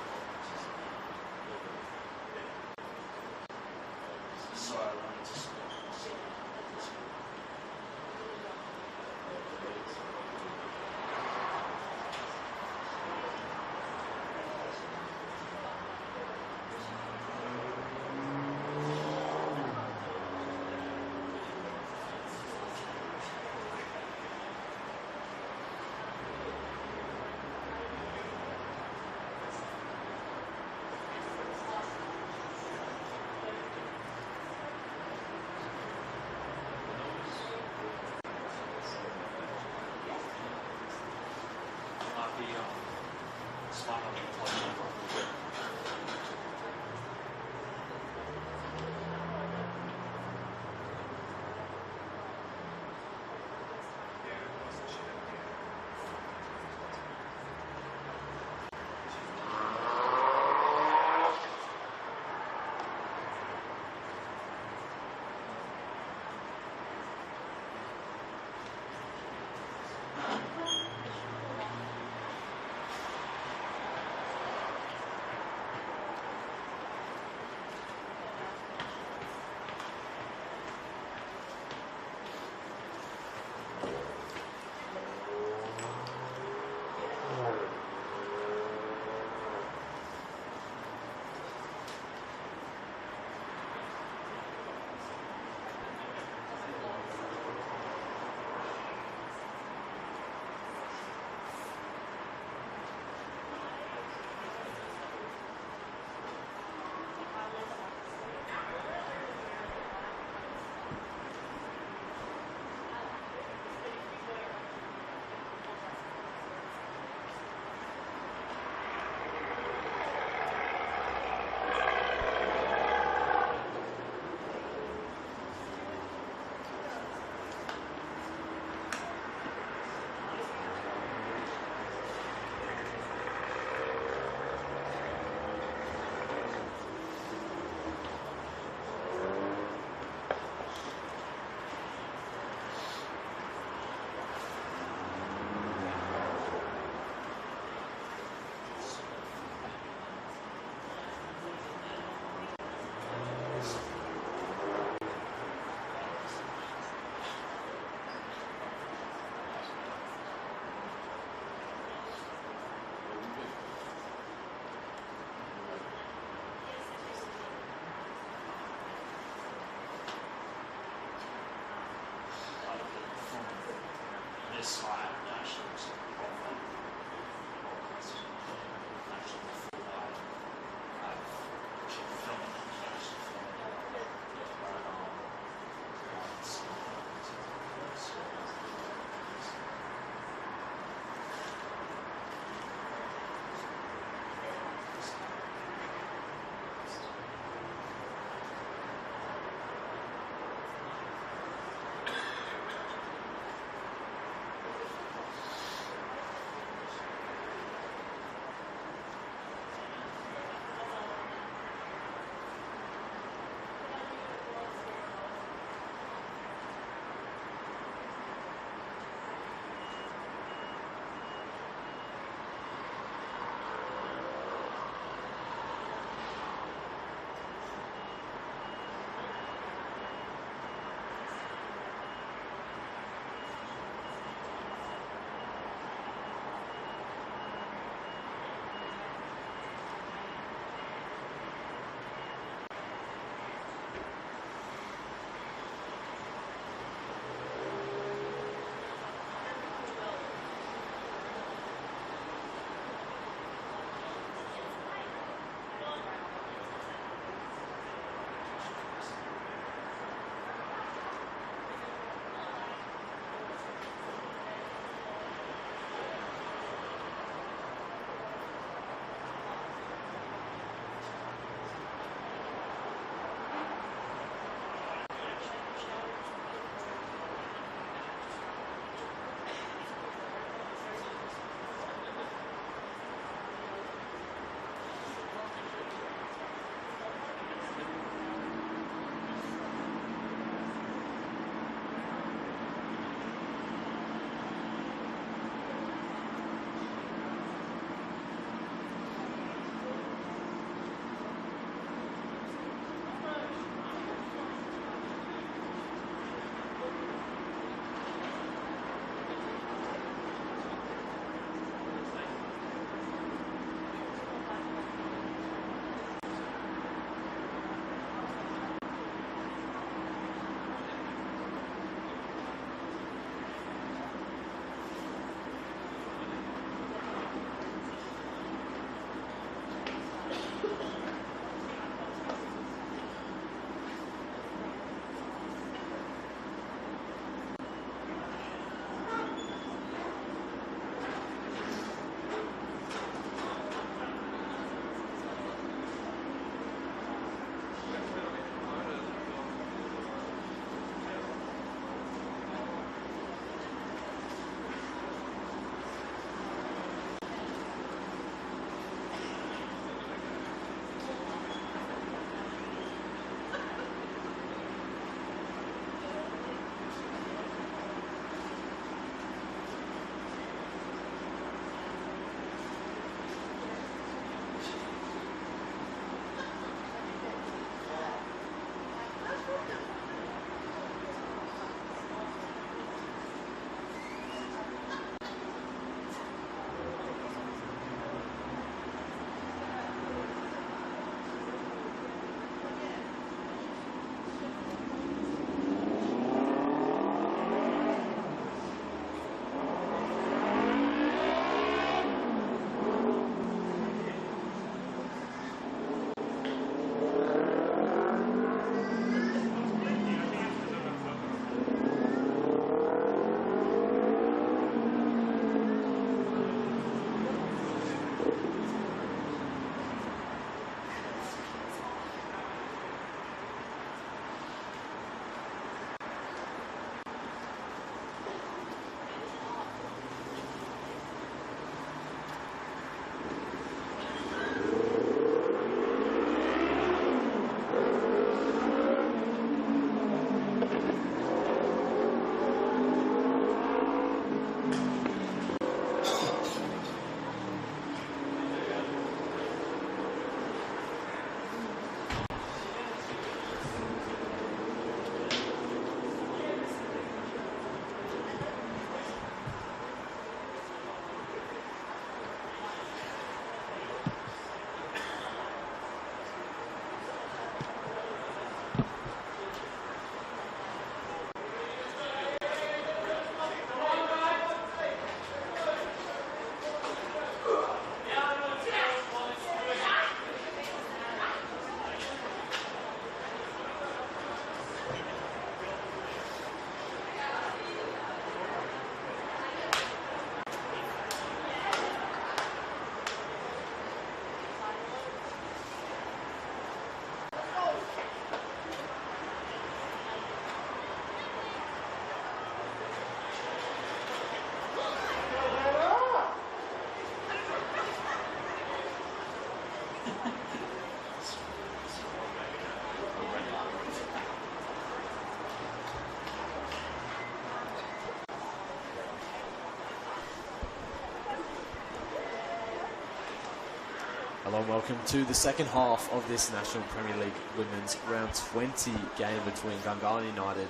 Hello and welcome to the second half of this National Premier League Women's Round 20 game between Gungahlin United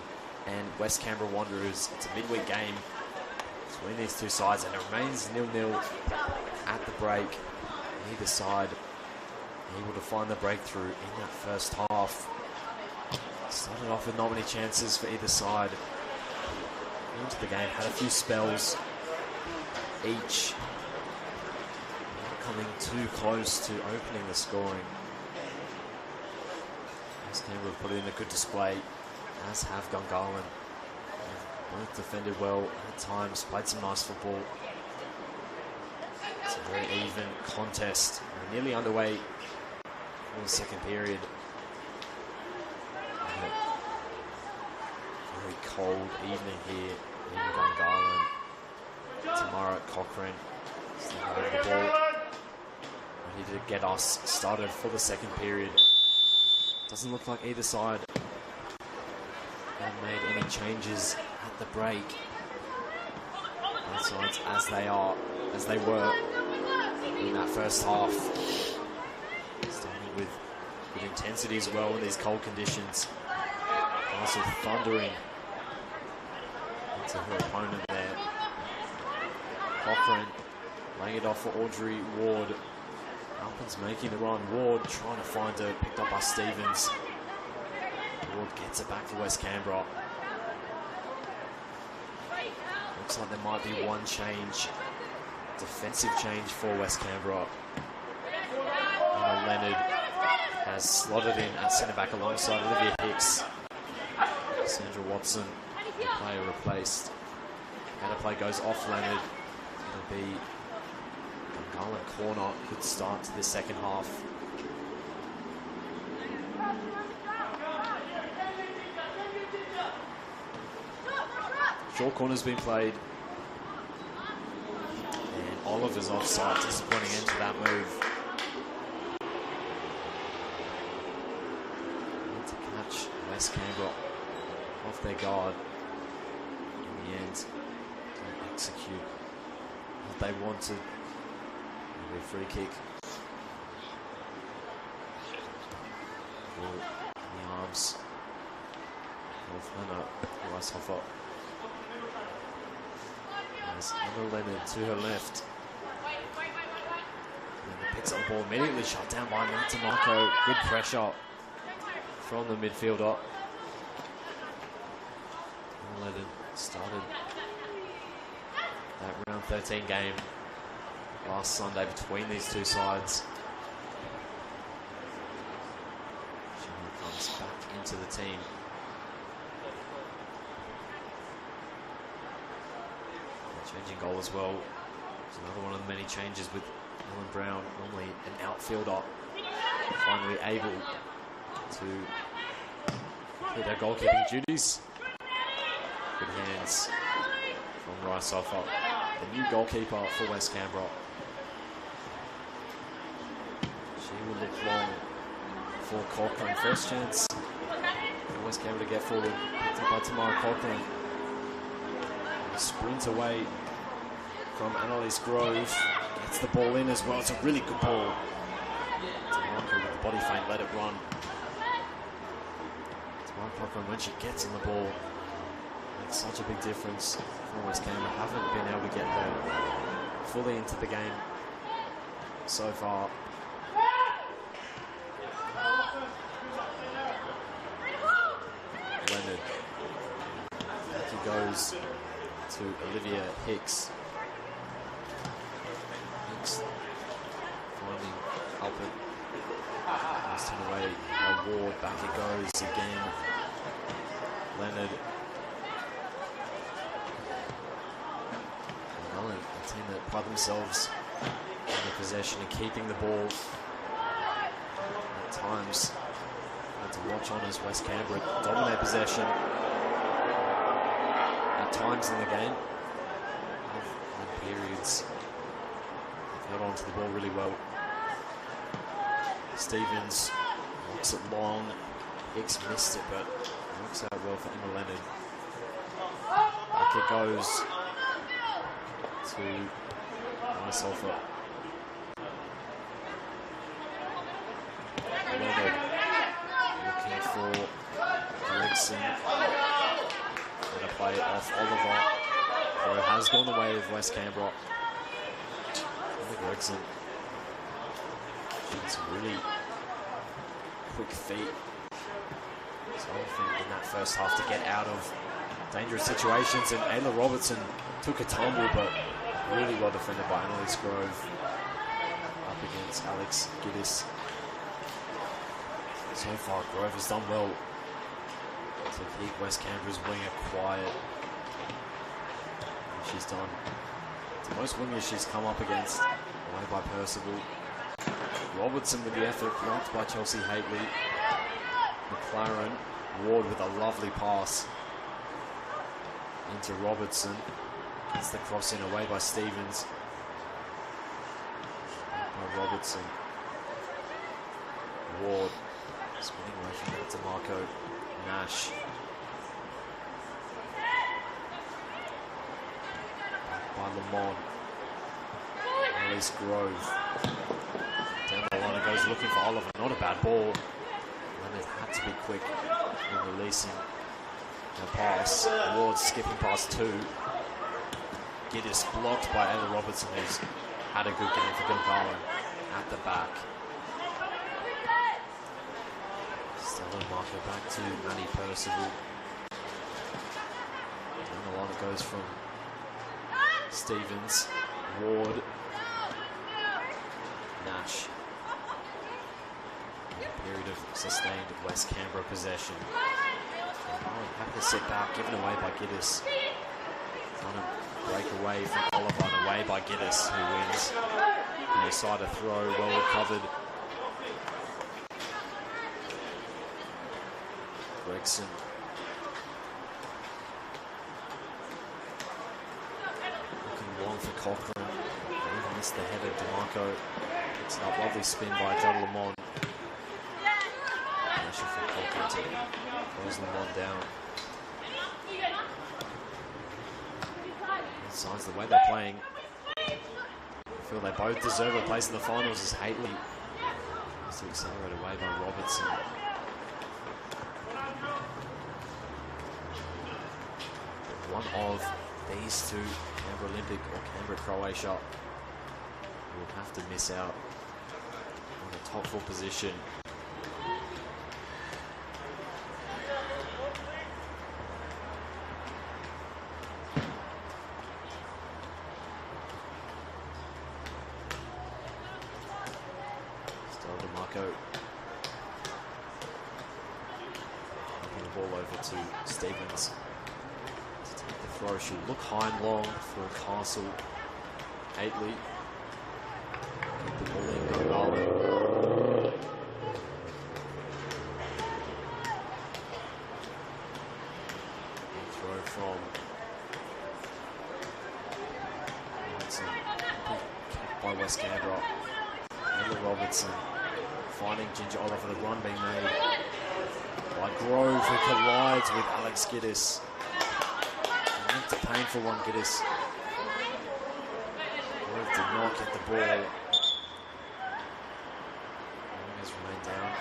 and West Canberra Wanderers. It's a midweek game between these two sides and it remains 0-0 at the break. Either side able to find the breakthrough in that first half. Started off with not many chances for either side. Into the game, had a few spells each. Coming too close to opening the scoring. West Canberra put in a good display, as have Gungahlin. Both defended well at times, played some nice football. It's a very even contest. We're nearly underway for the second period. Very cold evening here in Gungahlin. Tomorrow at Cochrane. Still having the ball. Ready to get us started for the second period. Doesn't look like either side have made any changes at the break. Both sides as they were in that first half. Starting with intensity as well in these cold conditions. Also thundering into her opponent there. Cochrane laying it off for Audrey Ward. Alpin's making the run. Ward trying to find her, picked up by Stevens. Ward gets it back for West Canberra. Looks like there might be one change, defensive change for West Canberra. Emma Leonard has slotted in at centre back alongside Olivia Hicks. Sandra Watson, the player replaced. Counter play goes off Leonard. It'll be Gungahlin corner. Good start to the second half. Short corner's been played. And Oliver's offside. Disappointing end to that move. Need to catch West Canberra off their guard. In the end, to execute what they wanted. A free kick. Ball in the arms of Hannah Weishoffer. There's Emma Leonard to her left. And picks up the ball immediately, shut down by Martinaco. Good pressure from the midfielder. Emma Leonard started that round 13 game last Sunday between these two sides. She comes back into the team. Changing goal as well. It's another one of the many changes with Ellen Brown, normally an outfielder, finally able to hit her goalkeeping duties. Good hands from Weishoffer, the new goalkeeper for West Canberra. She will look long for Cochrane. First chance for West Canberra to get forward. Picked up by Tamara Cochrane. Sprint away from Annalise Grove. Gets the ball in as well. It's a really good ball. Tamara with the body feint, let it run. Tamara Cochrane, when she gets on the ball, makes such a big difference for West Canberra. Haven't been able to get her fully into the game so far. Leonard. Back he goes to Olivia Hicks. Hicks finding Alpert. Passed him away by Ward. Back it goes again. Leonard. Gungahlin, a team that pride themselves in the possession and keeping the ball. At times, hard to watch on as West Canberra dominate possession. Times in the game, periods, they've held on to the ball really well. Stevens looks it long. Hicks missed it, but works out well for Emma Leonard. Back it goes to Emma Sulphur. Leonard looking for Gregson. And a play off Oliver. Throw has gone the way of West Canberra. Gregson. Some really quick feet. So I think in that first half to get out of dangerous situations. And Ayla Robertson took a tumble, but really well defended by Annalise Grove. Up against Alex Giddis. So far, Grove has done well to keep West Canberra's winger quiet. And she's done the most wingers she's come up against, away by Percival. Robertson with the effort, blocked by Chelsea Haitley. McLaren, Ward with a lovely pass into Robertson. Gets the cross in, away by Stevens. By Robertson. Ward spinning away from that to Marco Nash. Back by Lamont. Annalise Grove. Down the line, it goes looking for Oliver. Not a bad ball. Leonard had to be quick in releasing the pass. Ward skipping past two. Giddis blocked by Ayla Robertson, who's had a good game for Gungahlin at the back. Stella Marker back to Manny Percival. Down the line it goes from Stevens, Ward, Nash. A period of sustained West Canberra possession. Happy to sit back, given away by Giddis. Trying to break away from Oliver and away by Giddis, who wins. Near side a throw, well recovered. Gregson. Looking long for Cochrane. Missed the header, DeMarco. Picks it up, lovely spin by John Lamont. Pressure from Cochrane to close Lamont down. Signs the way they're playing. I feel they both deserve a place in the finals as Haitley has to accelerate away by Robertson. One of these two, Canberra Olympic or Canberra Croatia, will have to miss out on the top 4 position. Still DeMarco. Upping the ball over to Stevens. To throw, she'll look high and long for Castle. Haitley. Keep the ball in, Gungahlin. Throw from Robertson. Kept by West Canberra. Emma Robertson finding Ginger Oliver, the run being made by Grove, who collides with Alex Giddis. A painful one, Giddis. Grove did not get the ball. Has remained down.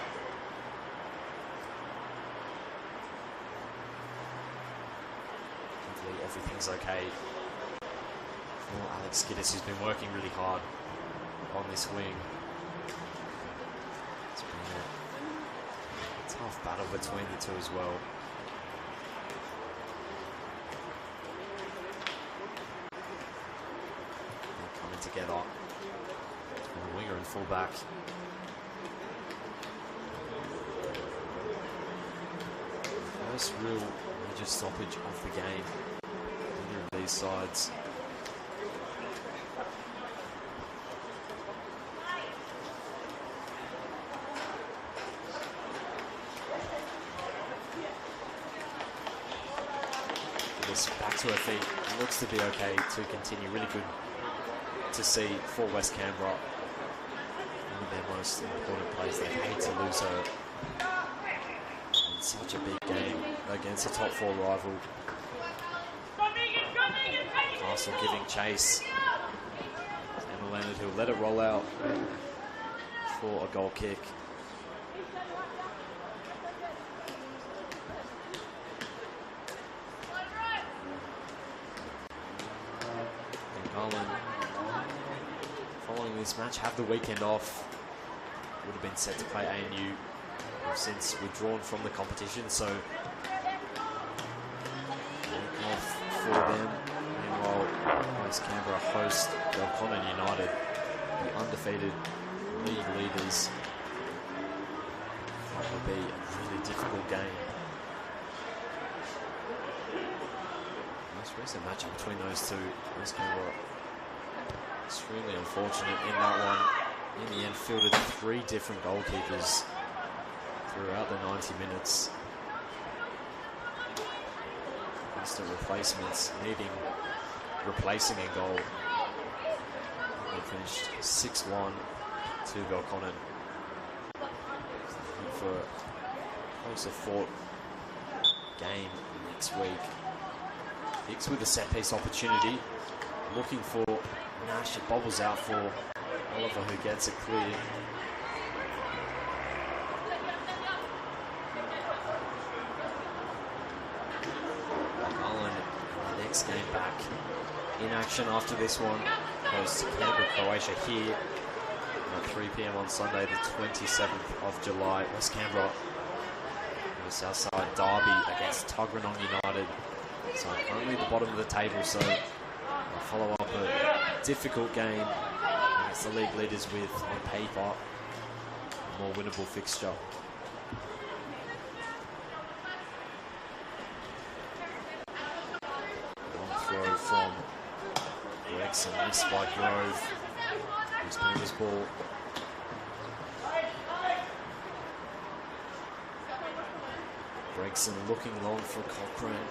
Hopefully everything's okay for Alex Giddis, who's been working really hard on this wing. It's been a tough battle between the two as well. Together. And winger and fullback. First real major stoppage of the game. Either of these sides. Just back to her feet. Looks to be okay to continue. Really good to see for West Canberra. their most important plays. They hate to lose her in such a big game against a top 4 rival. Castle giving chase. Emma Leonard, who'll let it roll out for a goal kick. Gungahlin, following this match, have the weekend off. Would have been set to play ANU. Have since withdrawn from the competition, so week off for them. Meanwhile, West Canberra host Gungahlin United, the undefeated league leaders. It will be a really difficult game. Most recent matchup between those two, West Canberra, extremely unfortunate in that one. In the end, fielded 3 different goalkeepers throughout the 90 minutes. Constant replacements, replacing a goal. They finished 6-1 to Gungahlin. For a closer fought game next week. Hicks with a set piece opportunity, looking for Nash. It bobbles out for Oliver, who gets it clear. Gungahlin, the next game back in action after this one, goes to Canberra, Croatia here at 3 p.m. on Sunday, the 27th of July. West Canberra, the Southside derby against Tuggeranong United. So currently at the bottom of the table, so they'll follow up a difficult game against the league leaders with, on paper, a more winnable fixture. Long throw from Gregson, missed by Grove. Who's playing his ball. Gregson looking long for Cochrane.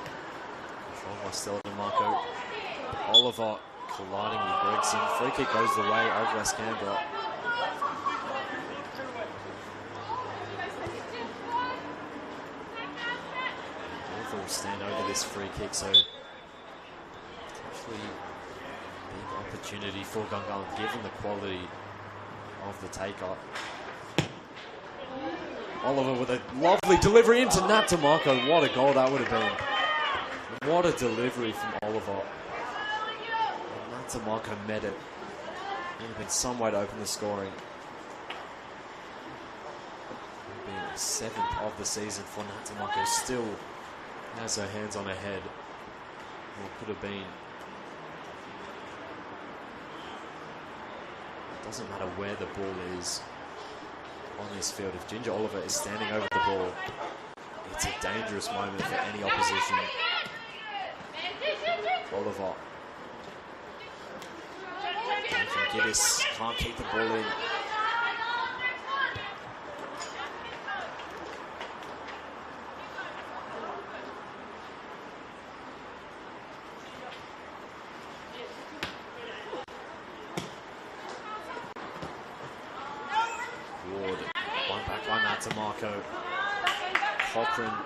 Controlled by Stella DeMarco. Oliver colliding with Gregson. Free kick goes the way of West Canberra. Oliver will stand over this free kick, so potentially big opportunity for Gungahlin given the quality of the taker. Oliver with a lovely delivery into Nat DeMarco. What a goal that would have been. What a delivery from Oliver. And Nat DeMarco met it. Would have been some way to open the scoring. Would have been the 7th of the season for Nat DeMarco. Still has her hands on her head. Or could have been. It doesn't matter where the ball is on this field. If Ginger Oliver is standing over the ball, it's a dangerous moment for any opposition. Oliver. From Giddis, can't keep the ball in. Ward, one back by Nat DeMarco. Cochrane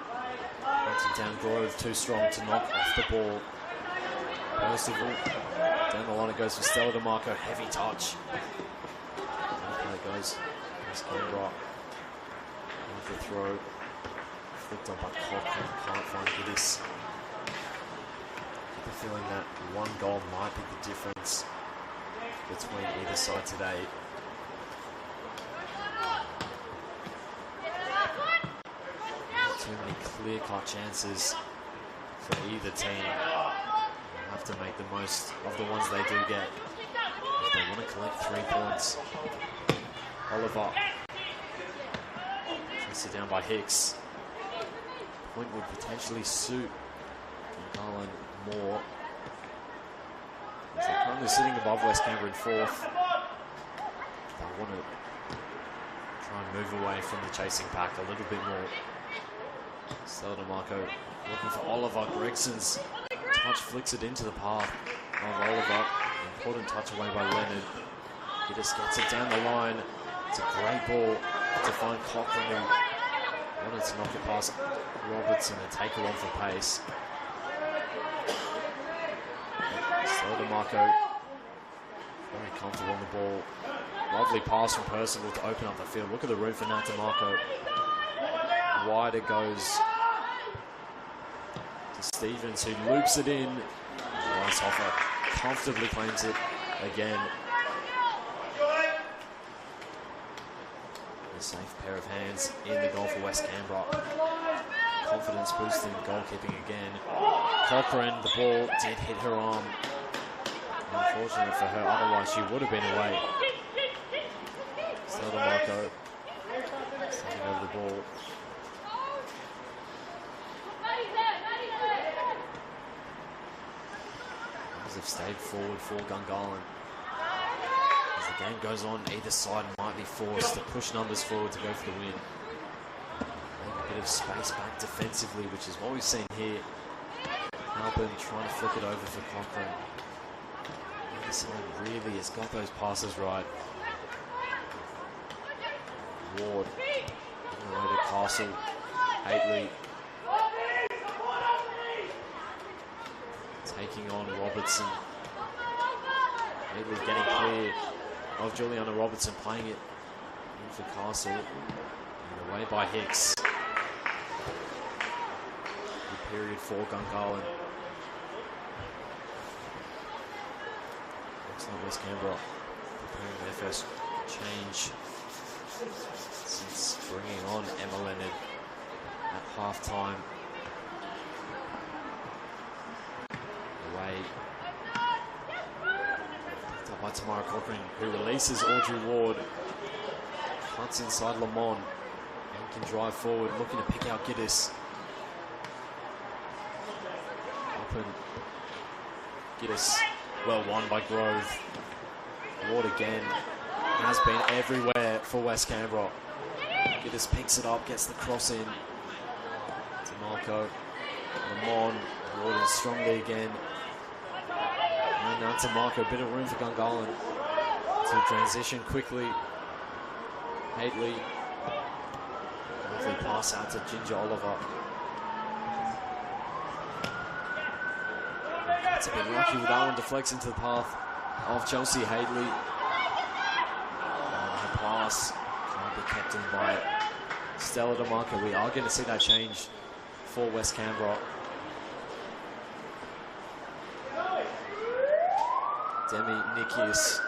hunting down Grove, too strong to knock off the ball. Percival, down the line it goes for Stella DeMarco, heavy touch. There it goes, West Canberra. With the throw, flicked on by Cochrane, can't find Giddis. I have the feeling that one goal might be the difference between either side today. Not too many clear-cut chances for either team. Have to make the most of the ones they do get if they want to collect 3 points. Oliver chased down by Hicks. Point would potentially suit Gungahlin more, as they're currently sitting above West Canberra in 4th. They want to try and move away from the chasing pack a little bit more. Stella DeMarco looking for Oliver. Gregson's touch flicks it into the path of Oliver. Important touch away by Leonard. He just gets it down the line. It's a great ball to find Cochrane, who wanted to knock it past Robertson and take her on for pace. Stella DeMarco very comfortable on the ball. Lovely pass from Percival to open up the field. Look at the room for Nat DeMarco. Wide it goes to Stevens, who loops it in. Nice offer. Comfortably claims it again. A safe pair of hands in the goal for West Canberra. Confidence boosting goalkeeping again. Cochrane, the ball did hit her arm. Unfortunate for her, otherwise she would have been away. Stella DeMarco sending over the ball. Have stayed forward for Gungahlin. As the game goes on, either side might be forced to push numbers forward to go for the win. Make a bit of space back defensively, which is what we've seen here. Halpern trying to flick it over for Cochrane. Either side really has got those passes right. Ward giving away to Castle. Haitley taking on Robertson. Haitley getting clear of Juliana Robertson, playing it in for Castle. And away by Hicks. Good period for Gungahlin. Looks like West Canberra preparing their first change since bringing on Emma Leonard at half-time. Picked up by Tamara Cochrane, who releases Audrey Ward. Cuts inside Lamont and can drive forward, looking to pick out Giddis. Open. Giddis, well won by Grove. Ward again has been everywhere for West Canberra. Giddis picks it up, gets the cross in. DeMarco, Lamont, Ward in strongly again. And now DeMarco, a bit of room for Gungahlin to transition quickly. Haitley, lovely pass out to Ginger Oliver. It's a bit lucky with that one, deflects into the path of Chelsea Haitley. Her pass can't be kept in by Stella DeMarco. We are going to see that change for West Canberra. Demi Nikias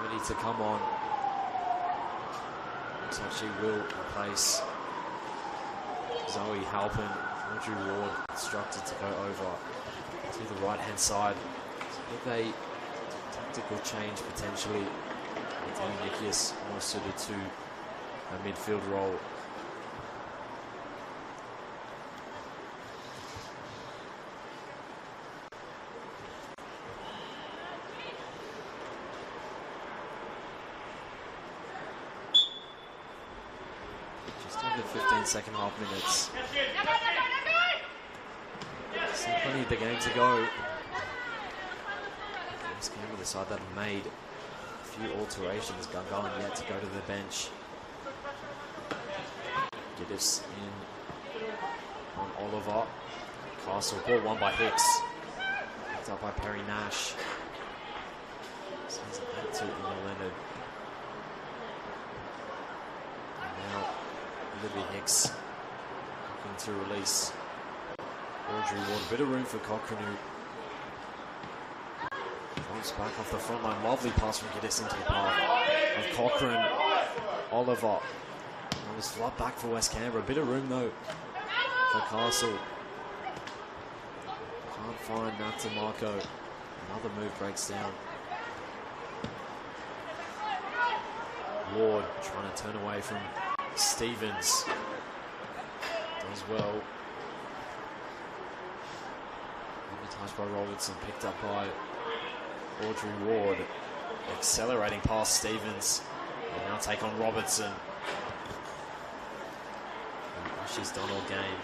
ready to come on. Looks like she will replace Zoe Halpern. Audrey Ward instructed to go over to the right-hand side with a tactical change potentially. Demi Nikias more suited to a midfield role. Under 15 second half minutes. Still plenty of the game to go. West Canberra the side that have made a few alterations. Gungahlin yet to go to the bench. Giddis in on Oliver. Castle, ball won by Hicks. Picked up by Perry Nash. Sends it back to Emma Leonard. And now Olivia Hicks looking to release Audrey Ward. A bit of room for Cochrane, who jumps back off the front line. Lovely pass from Giddis into the path of Cochrane. Oliver. That was flat back for West Canberra. A bit of room though for Castle. Can't find Nat DeMarco. Another move breaks down. Ward trying to turn away from Stevens. Does well. Touched by Robertson, picked up by Audrey Ward. Accelerating past Stevens. They now take on Robertson. And she's done all game.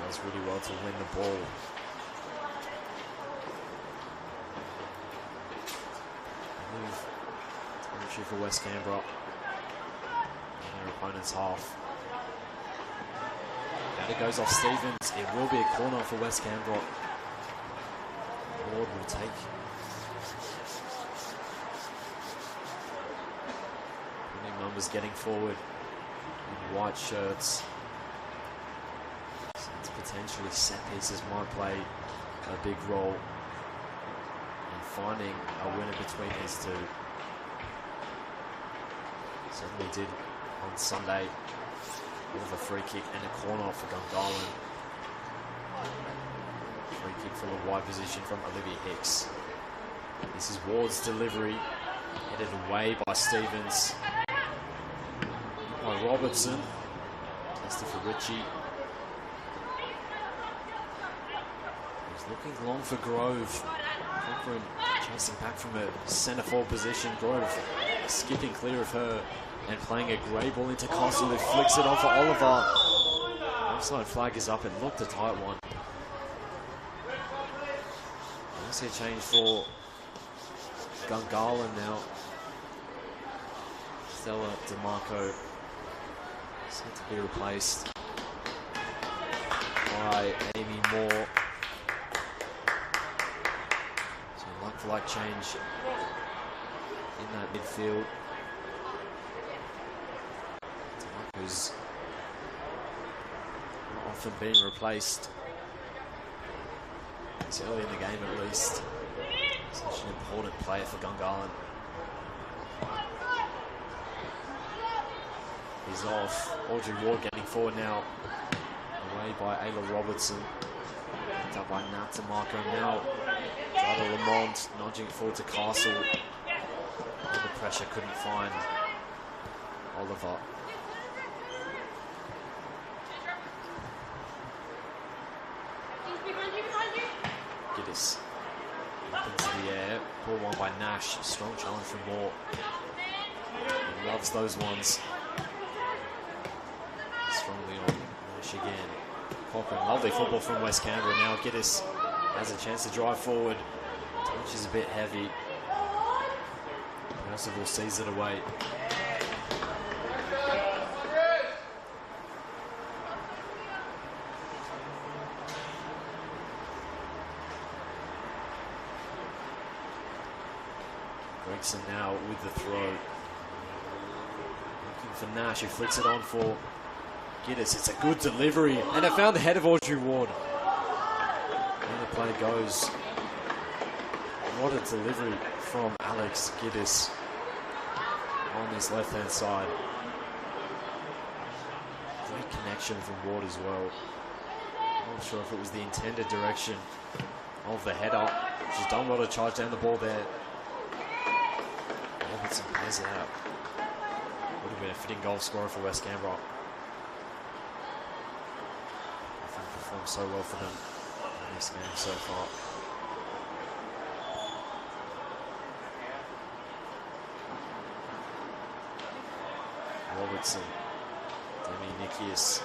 Does really well to win the ball. issue for West Canberra in their opponent's half. And it goes off Stevens. It will be a corner for West Canberra. Ward will take. Many numbers getting forward in white shirts. So it's potentially set pieces might play a big role in finding a winner between these two. Certainly did on Sunday with a free kick and a corner for Gungahlin. Free kick from a wide position from Olivia Hicks. This is Ward's delivery, headed away by Stevens. By Robertson. Tested for Ritchie. He's looking long for Grove. Cochrane chasing back from a centre forward position. Grove skipping clear of her and playing a grey ball into Castle, who flicks it off for Oliver. Offside flag is up. It looked a tight one. I see a change for Gungahlin now. Stella DeMarco set to be replaced by Amy Moore. So like-for-like change in that midfield. DeMarco's not often being replaced. It's early in the game at least. Such an important player for Gungahlin. He's off. Audrey Ward getting forward now. Away by Ayla Robertson. Picked up by Nat DeMarco now. Jada Lamont nudging forward to Castle. Under pressure, couldn't find Oliver. Giddis up into the air. Ball won by Nash. Strong challenge from Moore. He loves those ones. Strongly on Nash again. Cochrane, lovely football from West Canberra now. Giddis has a chance to drive forward. Touch is a bit heavy. Percival sees it away. Gregson now with the throw. Looking for Nash, who flicks it on for Giddis. It's a good delivery, and it found the head of Audrey Ward. And the play goes. What a delivery from Alex Giddis on this left-hand side. Great connection from Ward as well. I'm not sure if it was the intended direction of the header. She's done well to charge down the ball there. Robertson plays it out. Would have been a fitting goal scorer for West Canberra. I think performed so well for them in this game so far. Robertson, Demi Nikias,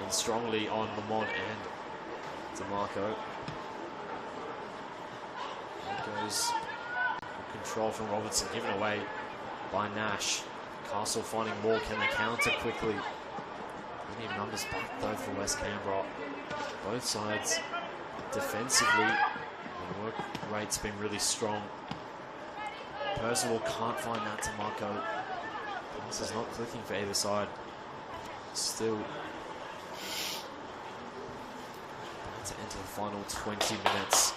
in strongly on Lamont and DeMarco. There goes control from Robertson, given away by Nash. Castle finding more. Can they counter quickly? Plenty of numbers back though for West Canberra. Both sides defensively, the work rate's been really strong. Percival can't find that DeMarco. Pass is not clicking for either side. Still about to enter the final 20 minutes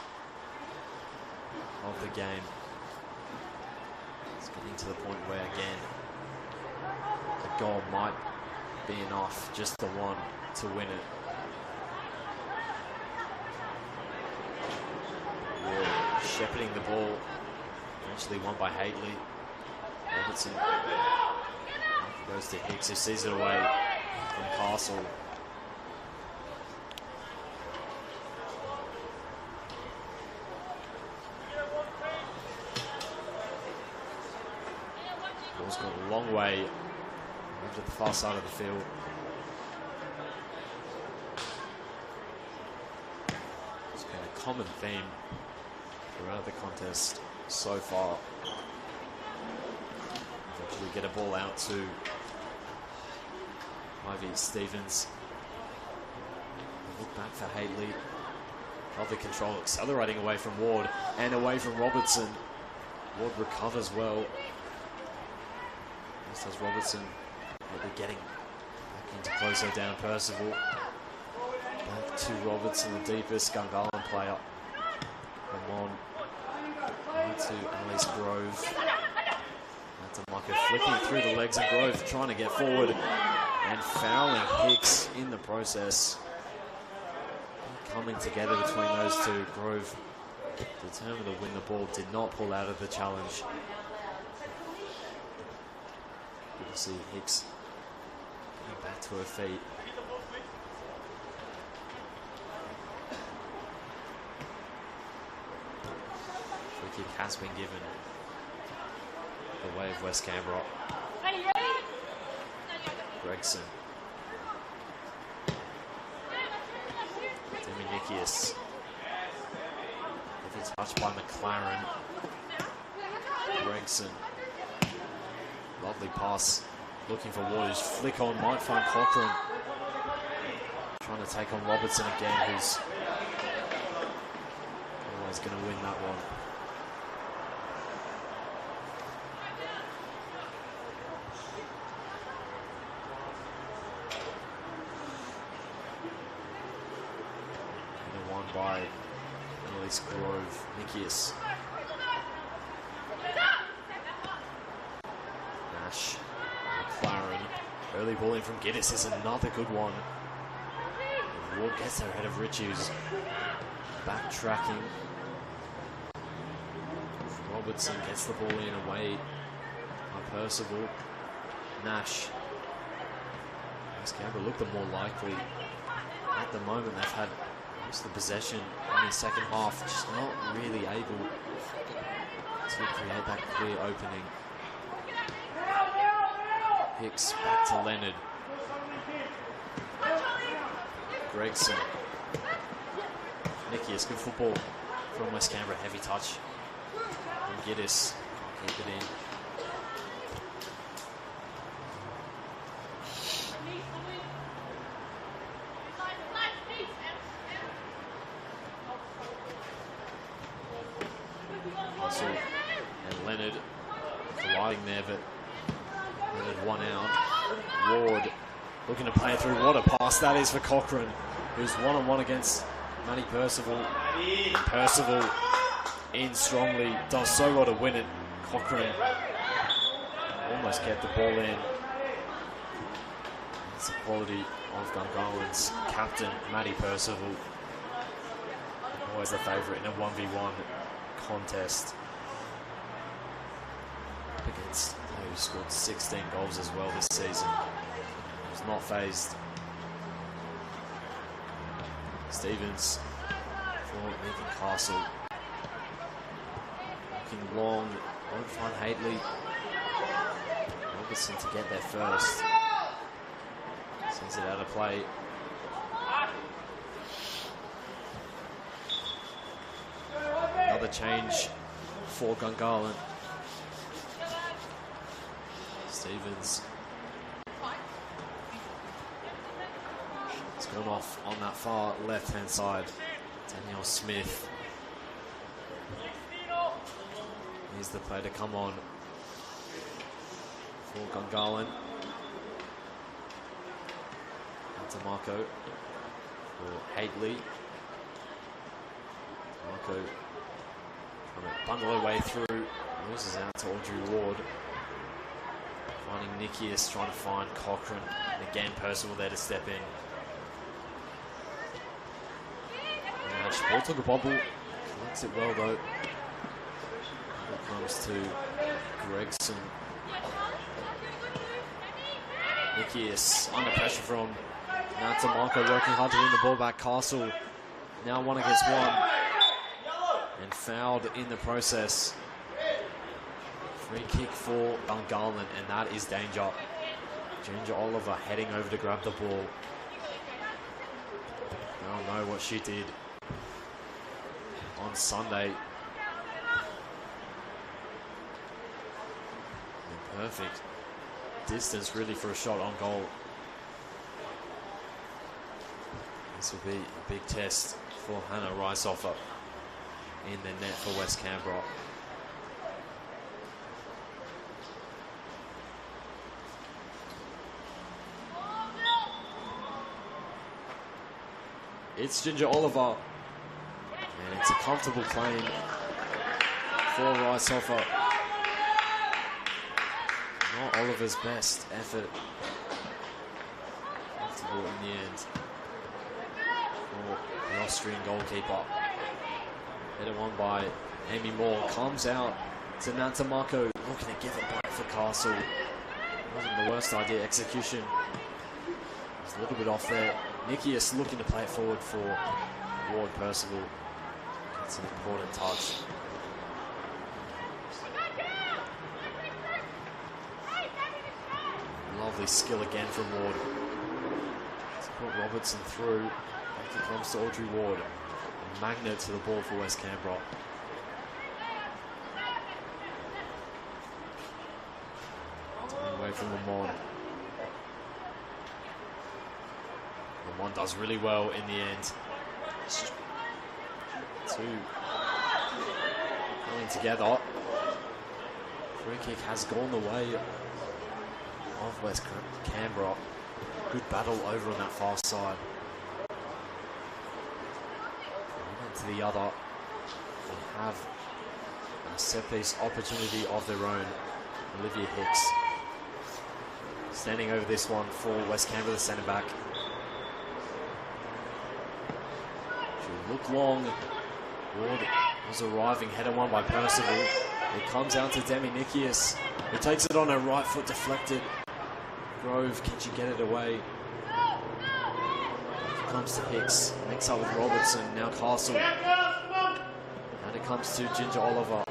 of the game. It's getting to the point where, again, a goal might be enough, just the one, to win it. Ward shepherding the ball, eventually won by Haitley. Robertson goes to Hicks, who sees it away from Castle. Ball's gone a long way over to the far side of the field. It's been a common theme throughout the contest so far. We get a ball out to Ivy Stevens. Look back for Haley. Lovely control, accelerating away from Ward and away from Robertson. Ward recovers well. As does Robertson. But they're getting back in to close her down. Percival. Back to Robertson, the deepest Gungahlin player. Come on. Back to Alice Grove. That's a marker flicking through the legs of Grove, trying to get forward and fouling Hicks in the process. Coming together between those two. Grove determined to win the ball, did not pull out of the challenge. Good to see Hicks getting back to her feet. Free kick has been given the way of West Canberra. Gregson. Dominikius. If it's touched by McLaren. Gregson. Lovely pass. Looking for Waters. Flick on. Might find Cochrane. Trying to take on Robertson again, who's always going to win that one. By Annalise Grove. Nikias. Nash. McLaren. Early ball in from Giddis is another good one. And Ward gets there ahead of Riches. Backtracking. Robertson gets the ball in away by Percival. Nash. West Canberra look the more likely. At the moment they've had most of the possession in the second half, just not really able to create that clear opening. Hicks back to Leonard. Gregson. Nikias, good football from West Canberra, heavy touch. And Giddis, keep it in. And Leonard colliding there, but Leonard one out. Ward looking to play it through. What a pass that is for Cochrane, who's one-on-one against Matty Percival. And Percival in strongly, does so well to win it. Cochrane almost get the ball in. It's the quality of Gungahlin's captain, Matty Percival. Always the favourite in a 1v1 contest. Up against who scored 16 goals as well this season. Was not phased. Stevens for Megan Castle. Looking long. Won't find Hadley. Robertson to get there first. Sends it out of play. Another change for Gungahlin. Stevens. It's gone off on that far left-hand side. Danielle Smith. Here's the play to come on for Gungahlin. To Marco for Hadley. Marco trying to bundle her way through. Loses out to Audrey Ward. Finding Nikias, trying to find Cochrane. And again, Percival there to step in. Ball took a bobble. Collects it well though. Ball comes to Gregson. Nikias under pressure from now to Marco, working hard to win the ball back. Castle now 1 against 1 and fouled in the process. Free kick for Gungahlin, and that is danger. Ginger Oliver heading over to grab the ball. I don't know what she did on Sunday. And perfect distance really for a shot on goal. This will be a big test for Hannah Riceoffer in the net for West Canberra. It's Ginger Oliver, and it's a comfortable claim for Riceoffer. Not Oliver's best effort. Comfortable in the end for the Austrian goalkeeper. Headed on by Amy Moore. Comes out to Nantamako. Looking to give it back for Castle. Wasn't the worst idea. Execution was a little bit off there. Nikias looking to play it forward for Ward Percival. Gets an important touch. Lovely skill again from Ward. To put Robertson through. Back it comes to Audrey Ward. A magnet to the ball for West Canberra. Turning away from Lamont. Lamont does really well in the end. Two going together. Free kick has gone the way of West Canberra. Good battle over on that far side. One to the other. They have a set piece opportunity of their own. Olivia Hicks standing over this one for West Canberra, the centre back. She'll look long. Ward was arriving, header one by Percival. It comes out to Demi Nikias, who takes it on her right foot, deflected. Grove, can she get it away? Comes to Hicks, makes up with Robertson, now Castle. And it comes to Ginger Oliver.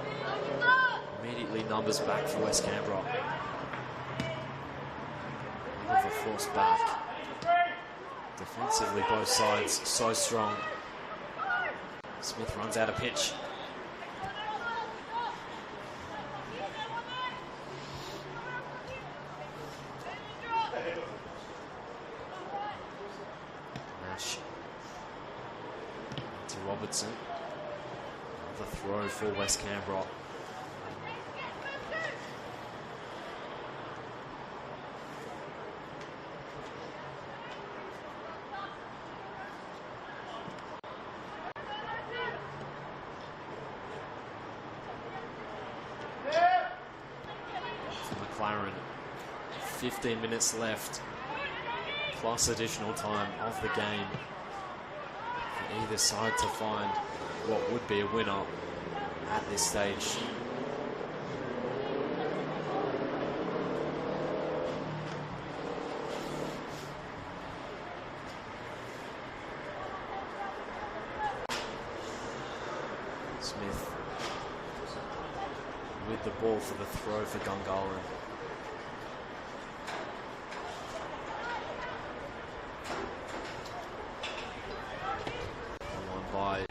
Immediately numbers back for West Canberra. Oliver forced back. Defensively, both sides so strong. Smith runs out of pitch. Nash to Robertson. Another throw for West Canberra. McLaren, 15 minutes left, plus additional time of the game for either side to find what would be a winner at this stage. Smith with the ball for the throw for Gungahlin. By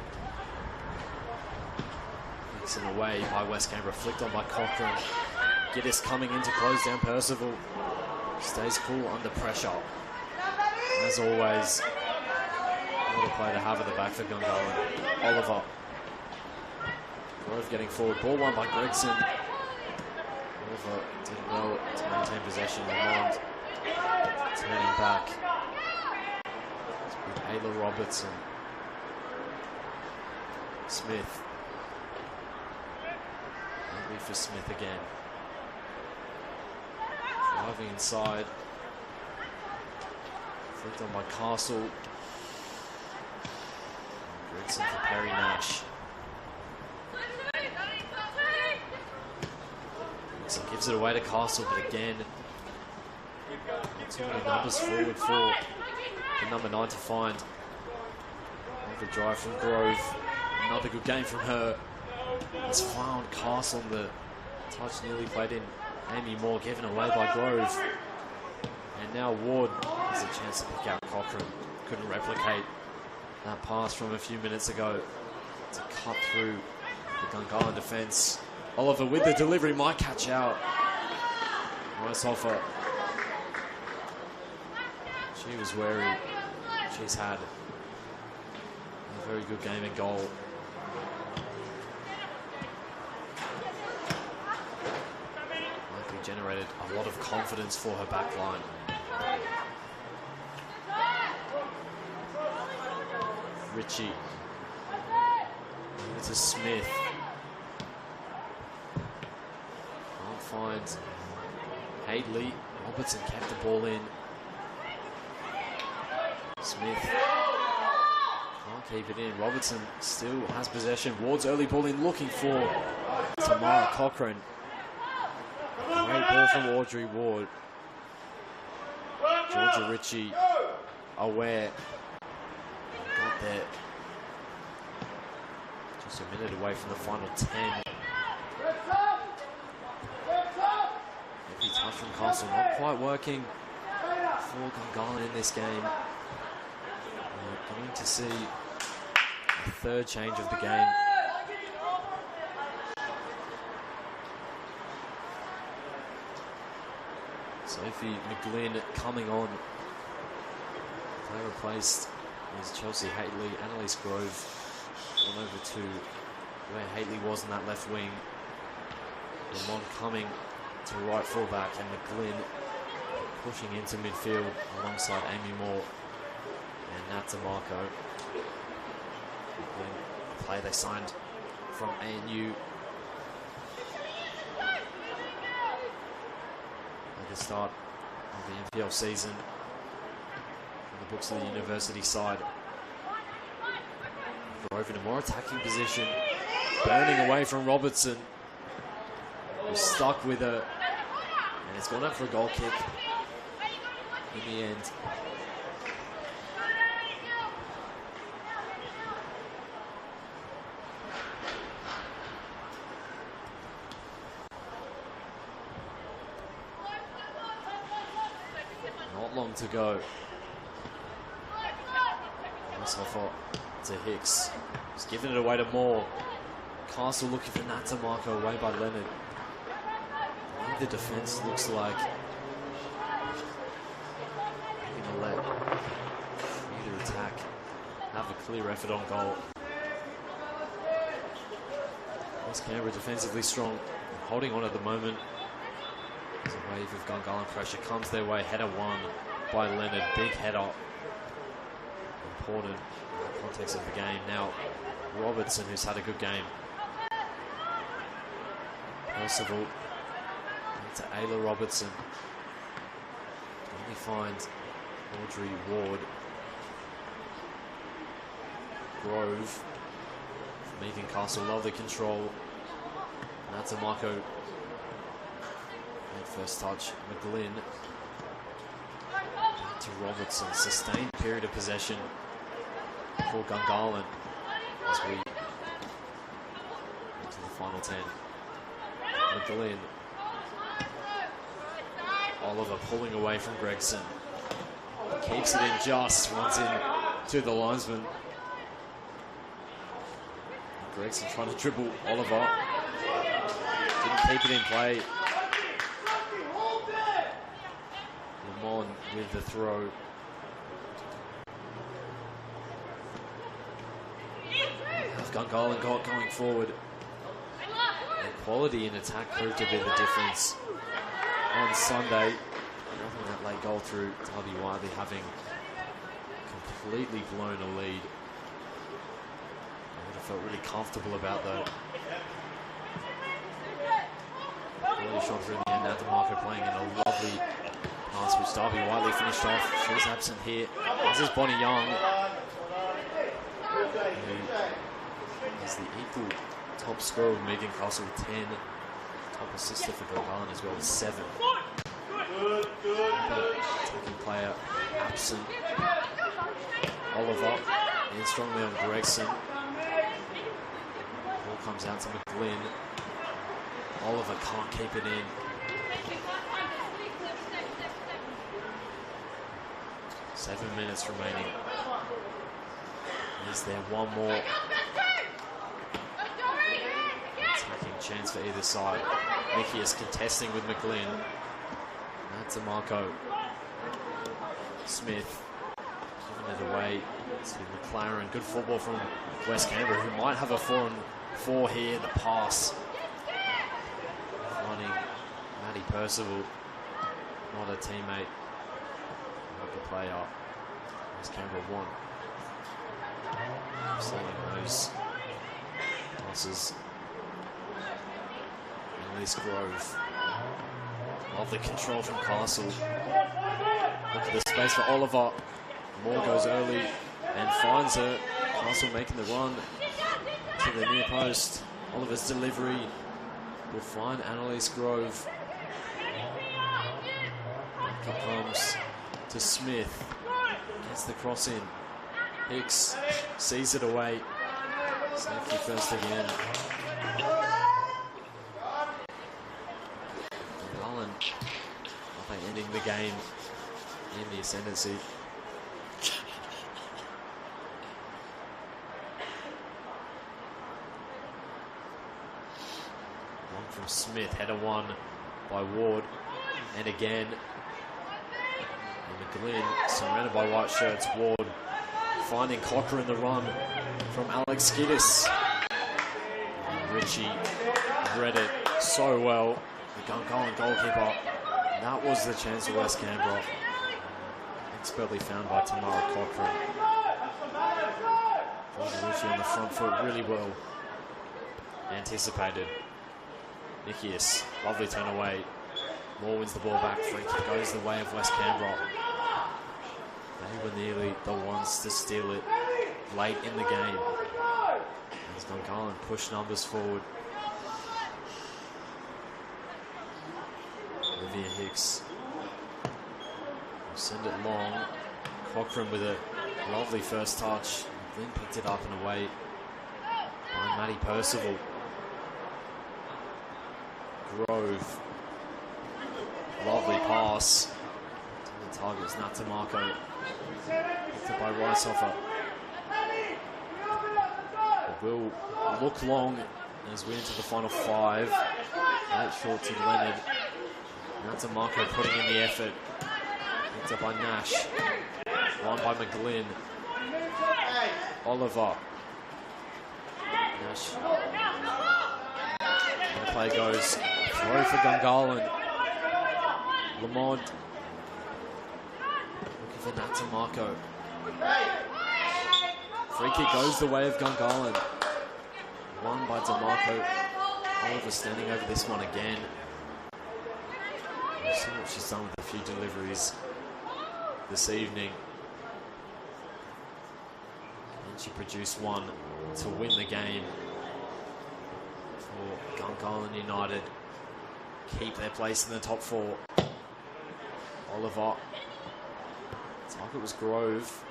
Nixon away by West Canberra, flicked on by Cochrane. Giddis coming in to close down Percival. Stays cool under pressure. As always, what a play to have at the back for Gungahlin. Oliver. Grove getting forward. Ball won by Gregson. Oliver did well to maintain possession. Lamont turning back. With Ayla Robertson. Smith. Maybe for Smith again. Driving inside. Flicked on by Castle. Gregson for Perry Nash. Gregson gives it away to Castle, but again, not too many numbers forward for the number 9 to find. Another drive from Grove. Another good game from her. Has found Castle on the touch, nearly played in. Amy Moore given away by Grove. And now Ward has a chance to pick out Cochrane. Couldn't replicate that pass from a few minutes ago to cut through the Gungahlin defence. Oliver with the delivery, might catch out. Nice offer. She was wary. She's had a very good game in goal. Likely generated a lot of confidence for her back line. Ritchie. Into Smith. Can't find Hadley. Robertson kept the ball in. Smith can't keep it in. Robertson still has possession. Ward's early ball in, looking for Tamara Cochrane. Great ball from Audrey Ward. Georgia Ritchie aware. Got there. Just a minute away from the final 10. Heavy touch from Castle, not quite working for Gungahlin in this game. We're going to see a third change of the game. Sophie McGlynn coming on. Player replaced is Chelsea Hadley. Annalise Grove gone over to where Hadley was in that left wing. Lamont coming to right fullback, and McGlynn pushing into midfield alongside Amy Moore and Nat DeMarco. McGlynn, a player they signed from ANU at the start of the NPL season. In the books of the university side. Grove in a more attacking position, burning away from Robertson, who's stuck with her, and it's gone up for a goal kick in the end. Not long to go. Nice offer to Hicks. He's giving it away to Moore. Castle looking for Nat DeMarco, away by Leonard. The defense looks like they're going to let either attack have a clear effort on goal. West Canberra defensively strong, holding on at the moment. There's a wave of Gungahlin pressure comes their way. Header one by Leonard, big header. Important in the context of the game. Now Robertson, who's had a good game. Percival to Ayla Robertson. Only finds Audrey Ward. Grove. Megan Castle, lovely control. That's a Marco. And first touch, McGlynn. Back to Robertson. Sustained period of possession for Gungahlin as we into the final 10. McGlynn. Oliver pulling away from Gregson. Keeps it in just, runs in to the linesman. Gregson trying to dribble Oliver. Didn't keep it in play. Lamont with the throw. Gungahlin got going forward. And quality in attack proved to be the difference on Sunday. Nothing that late goal through Darby Wiley having completely blown a lead. I would have felt really comfortable about that. Really shot through in the end. Now DeMarco playing in a lovely pass which Darby Wiley finished off. She's absent here. This is Bonnie Young, who is the equal top scorer with Megan Castle with 10. Top assister for Gungahlin as well as 7. Attacking player absent. Oliver in strongly on Gregson. Ball comes out to McGlynn. Oliver can't keep it in. Seven minutes remaining. Is there one more attacking chance for either side? Nikki is contesting with McGlynn. That's Marco. Smith giving it away to McLaren. Good football from West Canberra, who might have a 4-on-4 here. The pass. Finding Matty Percival, not a teammate, not the player. West Canberra won. Selling those passes. Elise Grove. Lovely control from Castle. Look at the space for Oliver. Moore goes early and finds her. Castle making the run to the near post. Oliver's delivery will find Annalise Grove. Back up comes to Smith. Gets the cross in. Hicks sees it away. Safety first again. Gungahlin, I think, ending the game in the ascendancy. One from Smith, header one by Ward, and again. And McGlynn surrounded by white shirts. Ward finding Cocker in the run from Alex Giddis. Richie read it so well. The Gungahlin goalkeeper. And that was the chance for West Canberra. Expertly found by Tamara Cochrane. Richie on the front foot really well. Anticipated. Nikias, lovely turn away. Moore wins the ball back. Free kick goes the way of West Canberra. They were nearly the ones to steal it late in the game. As Gungahlin push numbers forward. Olivia Hicks will send it long. Cochrane with a lovely first touch. Then picked it up and away by Matty Percival. Grove. Lovely pass. The target is Natamarco. Picked up by Ricehofer. It will look long as we enter the final five. 8 short to Leonard. Natamarco putting in the effort. Picked up by Nash. Won by McGlynn. Oliver. Nash. And the play goes throw for Gungahlin. Lamont. Looking for Natamarco. Free kick goes the way of Gungahlin. Won by DeMarco. Oliver standing over this one again. We'll see what she's done with a few deliveries this evening. And she produced one to win the game for Gungahlin United. Keep their place in the top 4. Oliver. Target was Grove.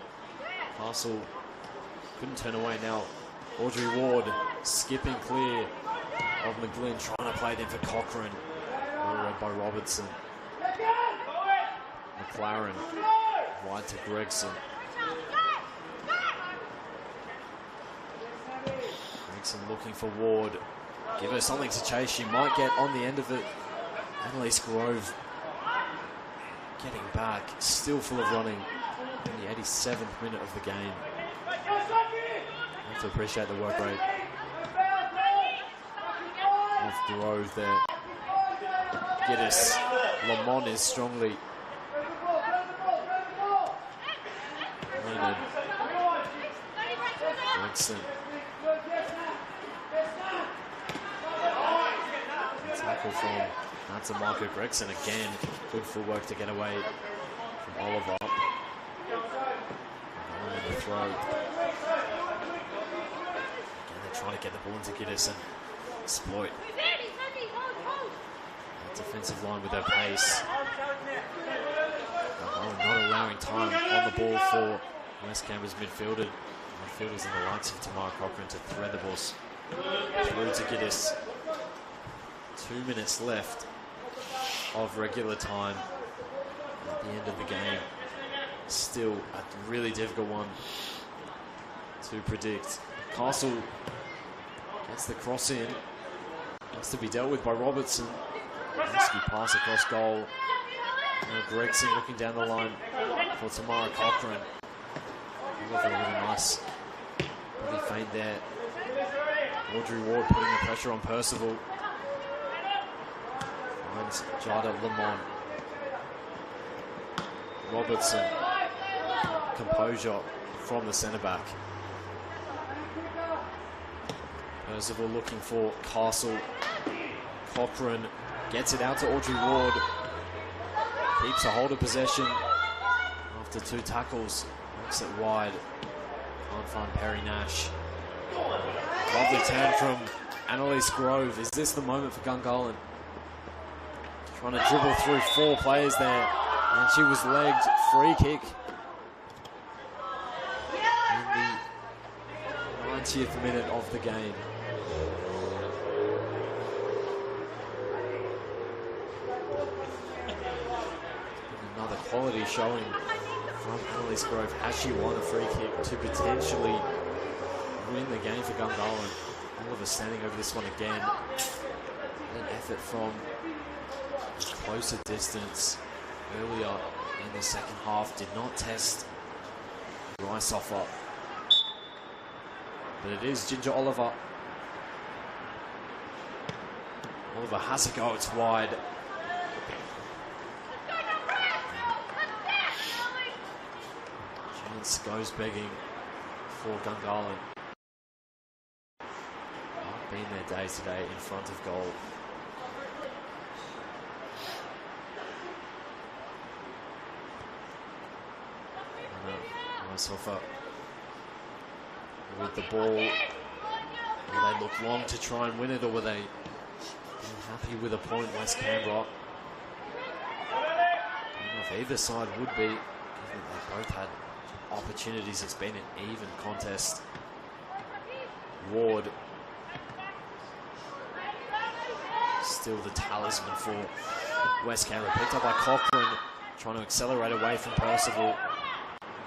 Castle couldn't turn away now. Audrey Ward skipping clear of McGlynn, trying to play it in for Cochrane. Well read by Robertson. McLaren wide to Gregson. Gregson looking for Ward. Give her something to chase. She might get on the end of it. Annalise Grove getting back. Still full of running in the 87th minute of the game. I have to appreciate the work rate of Grove there. Giddis. Lamont is strongly. Leonard. Gregson. Tackle from Natamarco. Gregson again. Good footwork to get away from Oliver. And the throw. Again, they're trying to get the ball into Giddis and exploit that defensive line with their pace. Not allowing time on the ball for West Canberra's midfielders and the likes of Tamara Cochrane to thread the balls through to Giddis. 2 minutes left of regular time at the end of the game. Still a really difficult one to predict. Castle gets the cross in. Has to be dealt with by Robertson. Risky pass across goal. Gregson looking down the line for Tamara Cochrane. Oliver with a nice body feint there. Audrey Ward putting the pressure on Percival. Finds Jada Lamont. Robertson. Composure from the centre back. Percival looking for Castle. Cochrane gets it out to Audrey Ward. Keeps a hold of possession after 2 tackles. Knocks it wide. Can't find Perry Nash. Lovely turn from Annalise Grove. Is this the moment for Gungahlin? Trying to dribble through 4 players there. And she was legged. Free kick. In the 90th minute of the game. Another quality showing from Annalise Grove as she won a free kick to potentially win the game for Gungahlin. Oliver standing over this one again. An effort from closer distance earlier in the second half. Did not test Riceoffer. But it is Ginger Oliver. Oliver has a go, it's wide. Chance goes begging for Gungahlin. Not been their day today in front of goal. Riceoffer with the ball. Will they look long to try and win it, or were they happy with a point, West Canberra? I don't know if either side would be, given they both had opportunities. It's been an even contest. Ward still the talisman for West Canberra. Picked up by Cochrane, trying to accelerate away from Percival.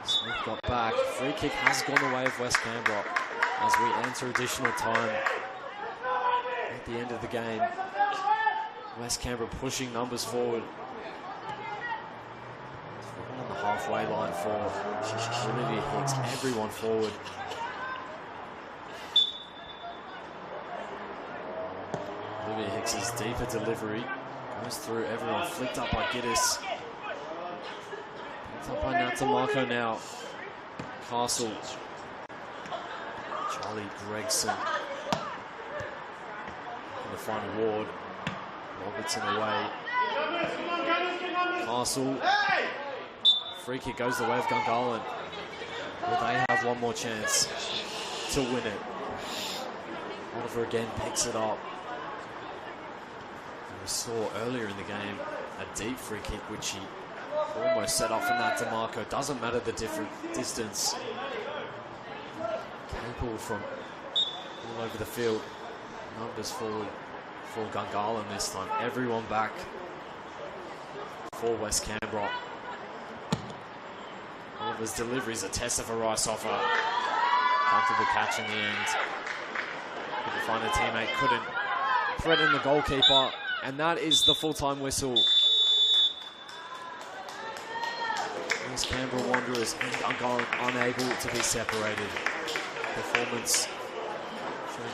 Smith got back. Free kick has gone the way of West Canberra as we enter additional time at the end of the game. West Canberra pushing numbers forward. Right on the halfway line for Olivia Hicks. Everyone forward. Olivia Hicks's deeper delivery goes through everyone. Flicked up by Giddis. Up by Natamarco now. Castle. Charlie Gregson. Going to find Ward. Robertson away. Castle. Free kick goes the way of Gungahlin. Will they have one more chance to win it? Oliver again picks it up. And we saw earlier in the game a deep free kick which he almost set off from that DeMarco. Doesn't matter the different distance. Capable from all over the field. Numbers forward for Gungahlin this time. Everyone back for West Canberra. Oliver's delivery is a test of a Riceoffer. Comfortable catch in the end. Couldn't find a teammate, couldn't threaten the goalkeeper. And that is the full-time whistle. West Canberra Wanderers and Gungahlin unable to be separated. Performance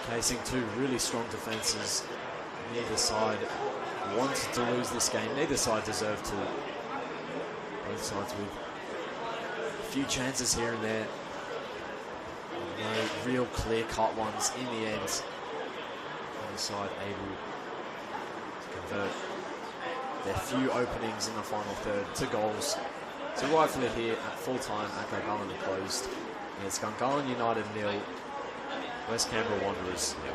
showcasing 2 really strong defences. Neither side wanted to lose this game. Neither side deserved to. Both sides with a few chances here and there. No real clear-cut ones in the end. Neither side able to convert their few openings in the final third to goals. So rightfully here at full-time at Gungahlin Enclosed. It's Gungahlin United 0, West Canberra Wanderers 0.